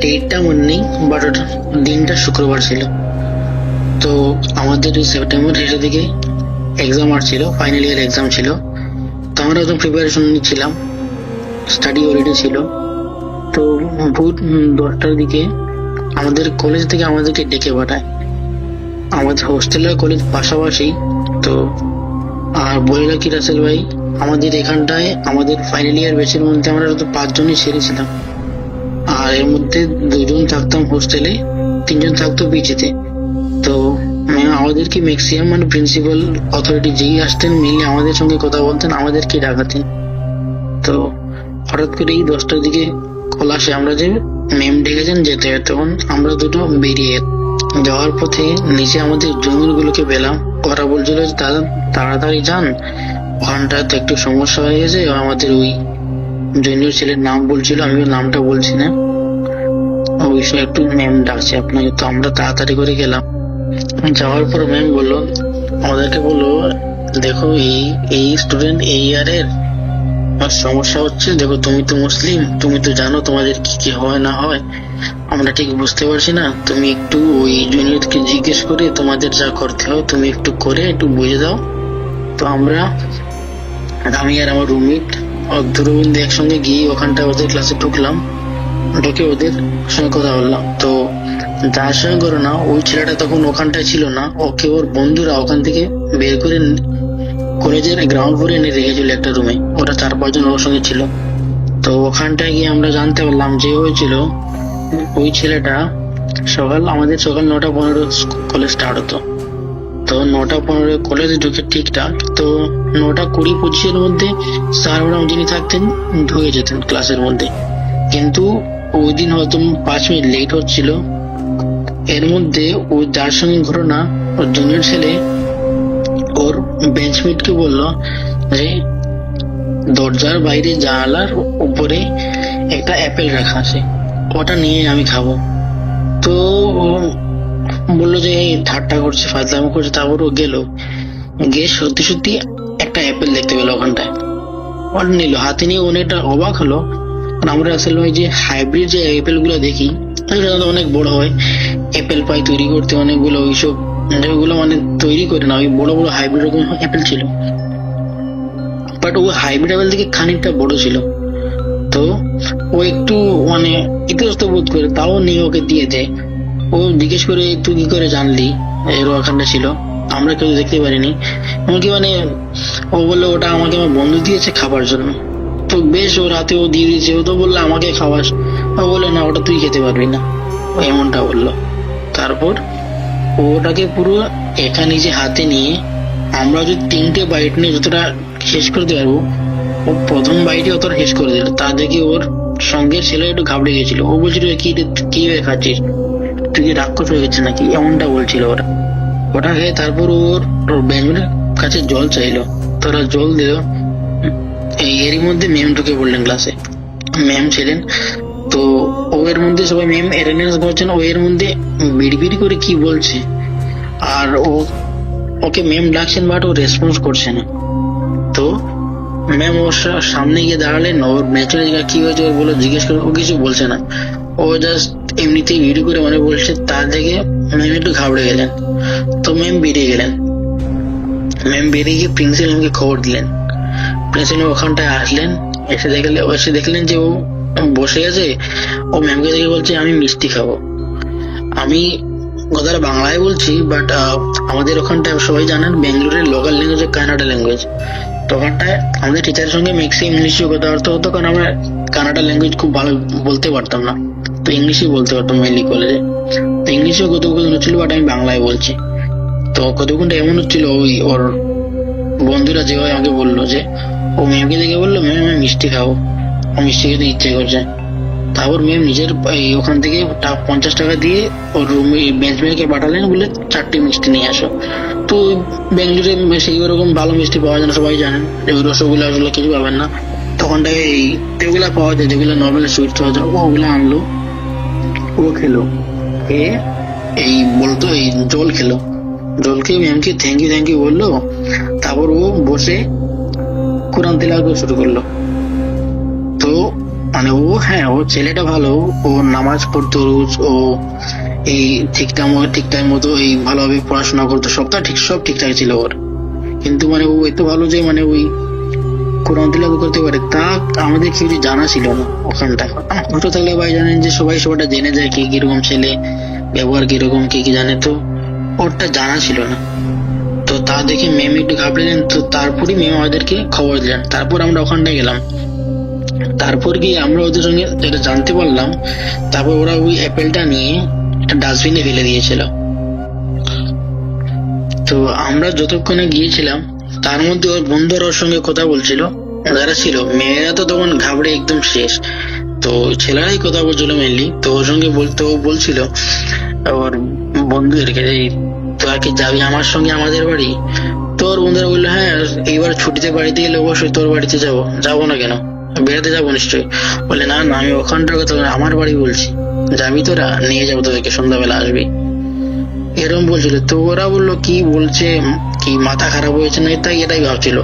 ডেটটা মনে নেই, বাট দিনটা শুক্রবার ছিল। তো আমাদের ওই সেপ্টেম্বর শেষের দিকে এক্সাম আসছিল, ফাইনাল ইয়ার এক্সাম ছিল। তো আমরা একদম প্রিপারেশন নিচ্ছিলাম, স্টাডি অলরেডি ছিল। তো ভোর 10টার দিকে আমাদের কলেজ থেকে আমাদেরকে ডেকে পাঠায়। আমাদের হোস্টেল আর কলেজ পাশাপাশি। তো আর বলে রাখি রাসেল ভাই, আমাদের এখানটায় আমাদের ফাইনাল ইয়ার ব্যাচের মধ্যে আমরা তো 5 জনই সেরেছিলাম। আর এর মধ্যে 2 জন থাকতাম হোস্টেলে, 3 জন থাকতো পিজিতে। তো আমাদেরকে ম্যাক্সিমাম প্রিন্সিপাল অথরিটি যেই আসতেন মেনলি আমাদের সঙ্গে কথা বলতেন, আমাদেরকে ডাকাতেন। তো হঠাৎ করে এই 10টার দিকে কল আসে আমরা যে ম্যাম ডেকেছেন যেতে। তখন আমরা দুটো বেরিয়ে যাওয়ার পথে নিচে আমাদের জুনিয়র গুলোকে পেলাম। ওরা বলছিল যে দাদা তাড়াতাড়ি যান, ওখানটায় তো একটু সমস্যা হয়ে গেছে। আমাদের ওই জুনিয়র ছেলের নাম বলছিল, আমি নামটা বলছি না, ওই সময় একটু ম্যাম ডাকছে আপনাকে। তো আমরা তাড়াতাড়ি করে গেলাম। যাওয়ার পর ম্যাম বললো, আমাদেরকে বললো, দেখো এই স্টুডেন্ট এই ইয়ারের সমস্যা হচ্ছে। দেখো তুমি তো মুসলিম, তুমি তো জানো তোমাদের কি কি হয় না হয়, আমরা ঠিক বুঝতে পারছি না। তুমি একটু ওই জুনিয়রকে জিজ্ঞেস করে তোমাদের যা করতে হয় তুমি একটু করে একটু বুঝে দাও। তো আমি আর আমার রুমমেট দূরবন্ধু একসঙ্গে গিয়ে ওখানটায় ওদের ক্লাসে ঢুকলাম, ঢুকে ওদের সঙ্গে কথা বললাম। তো যার সঙ্গে ঘটনা, ওই ছেলেটা তখন ওখানটায় ছিল না, ওকে ওর বন্ধুরা ওখান থেকে বের করে কলেজের গ্রাউন্ড ফ্লোরে এনে রেখেছিল একটা রুমে। ওরা 4-5 জন ওর সঙ্গে ছিল। তো ওখানটায় গিয়ে আমরা জানতে পারলাম যে হয়েছিল, ওই ছেলেটা আমাদের সকাল 9:15 কলেজ স্টার্ট হতো। তো 9:15 কলেজে ঢুকে ঠিকঠাক, তো 9:20-25 মধ্যে স্যার ম্যাডাম যিনি থাকতেন ঢুকে যেতেন ক্লাসের মধ্যে। কিন্তু ওই দিন হয়তো 5 মিনিট লেট হচ্ছিল। এর মধ্যে ও যার সঙ্গে ঘটনা, ওর জুনিয়র ছেলে ওর বেঞ্চমেটকে বললো যে দরজার বাইরে জানালার উপরে একটা অ্যাপেল রাখা আছে, ওটা নিয়ে আমি খাবো। তো ও বললো যে ঠাট্টা করছে, ফাজলামো করছে। তারপর ও গিয়ে সত্যি সত্যি একটা অ্যাপেল দেখতে পেলো ওখানটায়, ওটা নিল হাতে নিয়ে। অনেকটা অবাক হলো, কারণ আমরা আসলে ওই যে হাইব্রিড যে অ্যাপেল গুলো দেখি অনেক বড় হয়, অ্যাপেল পাই তৈরি করতে অনেকগুলো, ওইসব ওগুলো মানে তৈরি করে না, ওই বড় বড় হাইব্রিড রকম অ্যাপেল ছিল। বাট ও হাইব্রিড অ্যাপেল থেকে খানিকটা বড় ছিল। তো ও একটু মানে ইতস্ত বোধ করে, তাও নিয়ে ওকে দিয়ে দেয়। ও জিজ্ঞেস করে তুই কি করে জানলি এর ওখানটা ছিল, আমরা কেউ দেখতে পারিনি। এমনকি মানে ও বললো ওটা আমাকে আমার বন্ধু দিয়েছে খাবার জন্য। তো বেশ, ওর হাতে ও দিয়ে দিয়েছে। ও তো বললো আমাকে খাওয়াস, ও বললো না ওটা তুই খেতে পারবি না, ও এমনটা বললো। তারপর ওটাকে পুরো একা নিজে হাতে নিয়ে, আমরা যদি 3টে বাইট নিয়ে যতটা শেষ করতে পারবো, ও প্রথম বাইটে অতটা শেষ করে দিল। তা দেখে ওর সঙ্গের ছেলে একটু ঘাবড়ে গেছিল। ও বলছিল কি হয়ে খাচ্ছিস, তুই কি রাক্ষস হয়ে গেছে নাকি, এমনটা বলছিল ওরা। ওটা খেয়ে তারপর ওর বেঞ্চমেটের কাছে জল চাইলো, তোরা জল দিল। এরই মধ্যে ম্যাম ঢুকে পড়লেন ক্লাসে। ম্যাম ছিলেন, তো ও এর মধ্যে সবাই ম্যাম অ্যাটেন্ডেন্স করছেন, ও এর মধ্যে বিড়বিড়ি করে কি বলছে। আর ওকে ম্যাম ডাকছেন, বাট ও রেসপন্স করছে না। তো ম্যাম ওর সামনে গিয়ে দাঁড়ালেন, ওর ন্যাচারাল কি হয়েছে ওর বলে জিজ্ঞেস করে, ও কিছু বলছে না, ও জাস্ট এমনিতেই ভিডিও করে মানে বলছে। তার দেখে ম্যাম একটু ঘাবড়ে গেলেন। তো ম্যাম বেরিয়ে গেলেন। ম্যাম বেরিয়ে গিয়ে প্রিন্সিপাল ম্যামকে খবর দিলেন। প্রিন্সিপাল ওখানটায় আসলেন, এসে দেখলেন যে ও বসে আছে। ও ম্যামকে দেখে বলছে আমি মিষ্টি খাবো। আমি কথাটা বাংলায় বলছি, বাট আমাদের ওখানটায় সবাই জানেন বেঙ্গালুরের লোকাল ল্যাঙ্গুয়েজ কানাডা ল্যাঙ্গুয়েজ। তো ওখানটায় আমাদের টিচারের সঙ্গে ম্যাক্সিমাম ইংলিশে কথাবার্তা হতো, কারণ আমরা কানাডা ল্যাঙ্গুয়েজ খুব ভালো বলতে পারতাম না, তো ইংলিশই বলতে পারতাম মেনলি কলেজে। তো ইংলিশেও কতক্ষণ হচ্ছিল, বাট আমি বাংলায় বলছি। তো কতক্ষণটা এমন হচ্ছিল, ওর বন্ধুরা যেভাবে আমাকে বললো যে ও ম্যামকে দেখে বললো ম্যাম আমি মিষ্টি খাবো, ও মিষ্টি খেতে ইচ্ছে করছে। তারপর ম্যাম নিজের ওখান থেকে 50 টাকা দিয়ে ওর রুমে বেঞ্চম্যানকে পাঠালেন, বলে 4টে মিষ্টি নিয়ে আসো। তো বেঙ্গালুরে সেই ওরকম ভালো মিষ্টি পাওয়া যায় না, সবাই জানেন রসগোল্লা ওগুলো কিছু পাবেন না। তখনটায় যেগুলা পাওয়া যায়, যেগুলো নর্মাল সুইট পাওয়া যায়, ওগুলো আনলো, ও খেলো। এই বলতো এই জল খেলো, জল খেয়ে ম্যামকে থ্যাংক ইউ বললো। তারপর ও বসে কোরআন তেলাওয়াত শুরু করলো। তো মানে ও ও ছেলেটা ভালো, ও নামাজ পড়তো রোজ, ও এই ঠিকঠাক মতো এই ভালোভাবে পড়াশোনা করতো, সব ঠিকঠাক ছিল ওর। কিন্তু মানে ও এত ভালো যে মানে ওই কোরআন তেলাওয়াত করতে পারে, তা আমাদের কেউ জানা ছিল না ওখানটা। ছোট থাকলে ভাই জানেন যে সবাইটা জেনে যায় কে কিরকম ছেলে, ব্যবহার কিরকম, কে কি জানে, তো ওরটা জানা ছিল না। তো তা দেখে ম্যাম একটু ঘাবড়েলেন। তো তারপরই ম্যাম আমাদেরকে খবর দিলেন। তারপর আমরা ওখানটায় গেলাম। তারপর গিয়ে আমরা ওদের সঙ্গে যেটা জানতে পারলাম, তারপর ওরা ওই অ্যাপেলটা নিয়ে একটা ডাস্টবিনে ফেলে দিয়েছিল। তো আমরা যতক্ষণে গিয়েছিলাম তার মধ্যে ওর বন্ধুরা ওর সঙ্গে কথা বলছিল, যারা ছিল। মেয়েরা তো তখন ঘাবড়ে একদম শেষ, তো ছেলেরাই কথা বলছিল মেনলি। তো ওর সঙ্গে ও বলছিল ওর বন্ধুদেরকে যে তো আর কি যাবি আমার সঙ্গে আমাদের বাড়ি। তো ওর বন্ধুরা বললো হ্যাঁ এইবার ছুটিতে বাড়িতে গেলে অবশ্যই তোর বাড়িতে যাবো না কেন, বেড়াতে যাবো নিশ্চয়ই। বলে না আমি ওখানটার কথা আমার বাড়ি বলছি, যাবি তোরা, নিয়ে যাবো তোদেরকে, সন্ধ্যাবেলা আসবি, এরকম বলছিল। তো ওরা বললো কি বলছে, কি মাথা খারাপ হয়েছে না, এটাই ভাবছিল।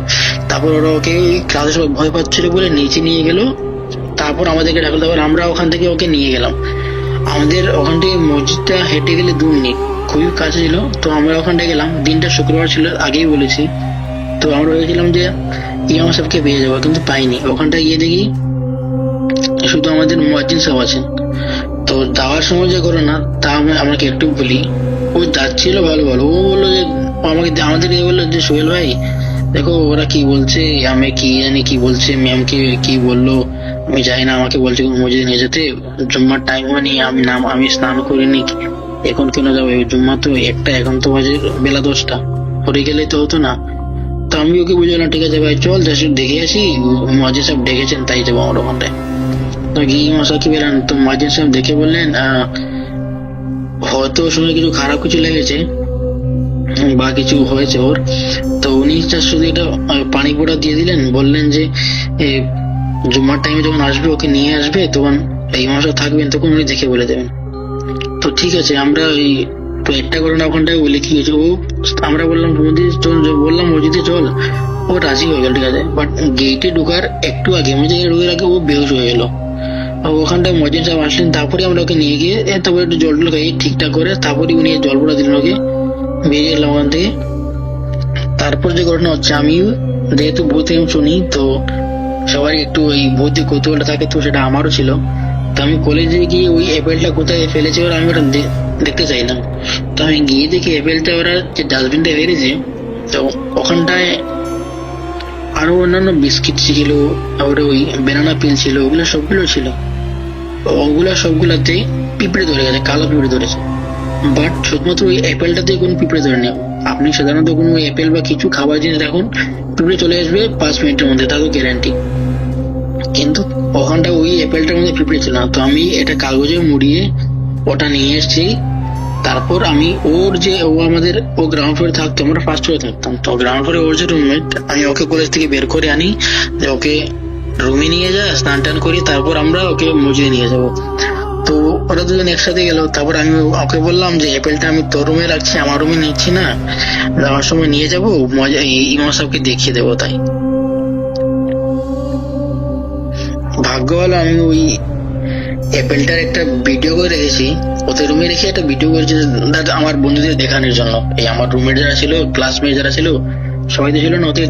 তারপর ওরা ওকে ক্লাসে সবাই ভয় পাচ্ছিল বলে নিচে নিয়ে গেল। তারপর আমাদেরকে ডাকলো। তারপর আমরা ওখান থেকে ওকে নিয়ে গেলাম। আমাদের ওখান থেকে মসজিদটা হেঁটে গেলে 2 মিনিট, খুবই কাছে ছিল। তো আমরা ওখানটায় গেলাম, দিনটা শুক্রবার ছিল, আগেই বলেছি। তো আমরা ভেবেছিলাম যে ইমাম সাহেবকে পেয়ে যাবো, কিন্তু পাইনি। ওখানটায় গিয়ে দেখি শুধু আমাদের মুয়াজ্জিন সাহেব আছেন। তো যাওয়ার সময় যে করো না, তা আমাকে একটু বলি, ও যাচ্ছিল ভালো ভালো, ও বললো যে আমাদের বললো যে সোহেল ভাই দেখো ওরা কি বলছে, আমি কি জানি কি বলছে, ম্যামকে কি বললো আমি জানি না, আমাকে বলছে মসজিদে নিয়ে যেতে, জুম্মার টাইম হয়নি, আমি স্নান করিনি, এখন কেন যাবো, জুম্মা তো একটা, এখন তো বাজে বেলা 10টা, পরে গেলে তো হতো না। তো আমি ওকে বুঝলাম ঠিক আছে ভাই চল যা দেখে আসি, মুয়াজ্জিন সাহেব ডেকেছেন তাই যাবো আমার ওখানটায়। তো গিয়ে মশা কি বেরান, তো মুয়াজ্জিন সাহেব দেখে বললেন হয়তো ওর সঙ্গে কিছু খারাপ কিছু লেগেছে বা কিছু হয়েছে ওর। তো উনি শুধু এটা পানি পোড়া দিয়ে দিলেন, বললেন যে জুম্মার টাইমে যখন আসবে ওকে নিয়ে আসবে, তখন এই মাসে থাকবেন, তখন উনি দেখে বলে দেবেন। তো ঠিক আছে, আমরা ওই তো একটা করে না ওখানটায় বলে কি হয়েছে, ও আমরা বললাম মসজিদে চল, ও রাজি হয়ে গেল, ঠিক আছে। বাট গেটে ঢোকার একটু আগে, মসজিদে ঢোকার আগে ও বেহুশ হয়ে গেল। ওখানটায় মসজিদ সাহেব আসলেন, তারপরে আমরা ওকে নিয়ে গিয়ে তারপরে একটু জল খাইয়ে ঠিকঠাক করে, তারপরে উনি জল পোড়া দিলেন ওকে, বেরিয়ে এলাম ওখান থেকে। তারপর যে ঘটনা হচ্ছে, আমি যেহেতু ভূতে শুনি, তো সবারই একটু ওই ভূতে কৌতূহলটা থাকে, তো সেটা আমারও ছিল। তো আমি কলেজে গিয়ে ওই অ্যাপেলটা কোথায় ফেলেছে ওরা, আমি ওটা দেখতে চাইলাম। তো আমি গিয়ে দেখি অ্যাপেলটা ওরা যে ডাস্টবিনটা ফেলেছে, তো ওখানটায় আরো অন্যান্য বিস্কিট ছিল, তারপরে ওই বেনানা পিল ছিল, ওগুলো সবগুলো ছিল। ওগুলা সবগুলাতে পিঁপড়ে ধরে গেছে, কালো পিঁপড়ে ধরেছে। বাট শুধুমাত্র ওই অ্যাপেলটাতে কোনো পিঁপড়ে ধরে নেই। আপনি সাধারণত কোনো অ্যাপেল বা কিছু খাবার জিনিস দেখুন, পিঁপড়ে চলে আসবে 5 মিনিটের মধ্যে, তা তো গ্যারান্টি। কিন্তু ওখানটা ওই অ্যাপেলটার মধ্যে পিঁপড়ে ছিল না। তো আমি এটা কাগজে মুড়িয়ে ওটা নিয়ে এসেছি। তারপর আমি ও গ্রাউন্ড ফ্লোরে থাকতো, আমরা ফার্স্ট ফ্লোরে থাকতাম। তো গ্রাউন্ড ফ্লোরে ওর যে রুমমেট, আমি ওকে কলেজ থেকে বের করে আনি, যে ওকে রুমে নিয়ে যা, স্নান টান করি, তারপর আমরা ওকে মসজিদে নিয়ে যাবো। তো ওরা দুজন একসাথে গেল। তারপর আমি ওকে বললাম যে অ্যাপেলটা আমি তোর রুমে রাখছি, আমার রুমে নিচ্ছি না, যাওয়ার সময় নিয়ে যাবো, মজা ইমাম সাহেবকে দেখিয়ে দেবো। তাই ভাগ্য ভালো, আমি ওই অ্যাপেলটার একটা ভিডিও করে রেখেছি, ওদের রুমে রেখে একটা ভিডিও করেছি আমার বন্ধুদের দেখানোর জন্য। এই আমার রুমমেট যারা ছিল, ক্লাসমেট যারা ছিল, সবাই তো ছিল না, ওদের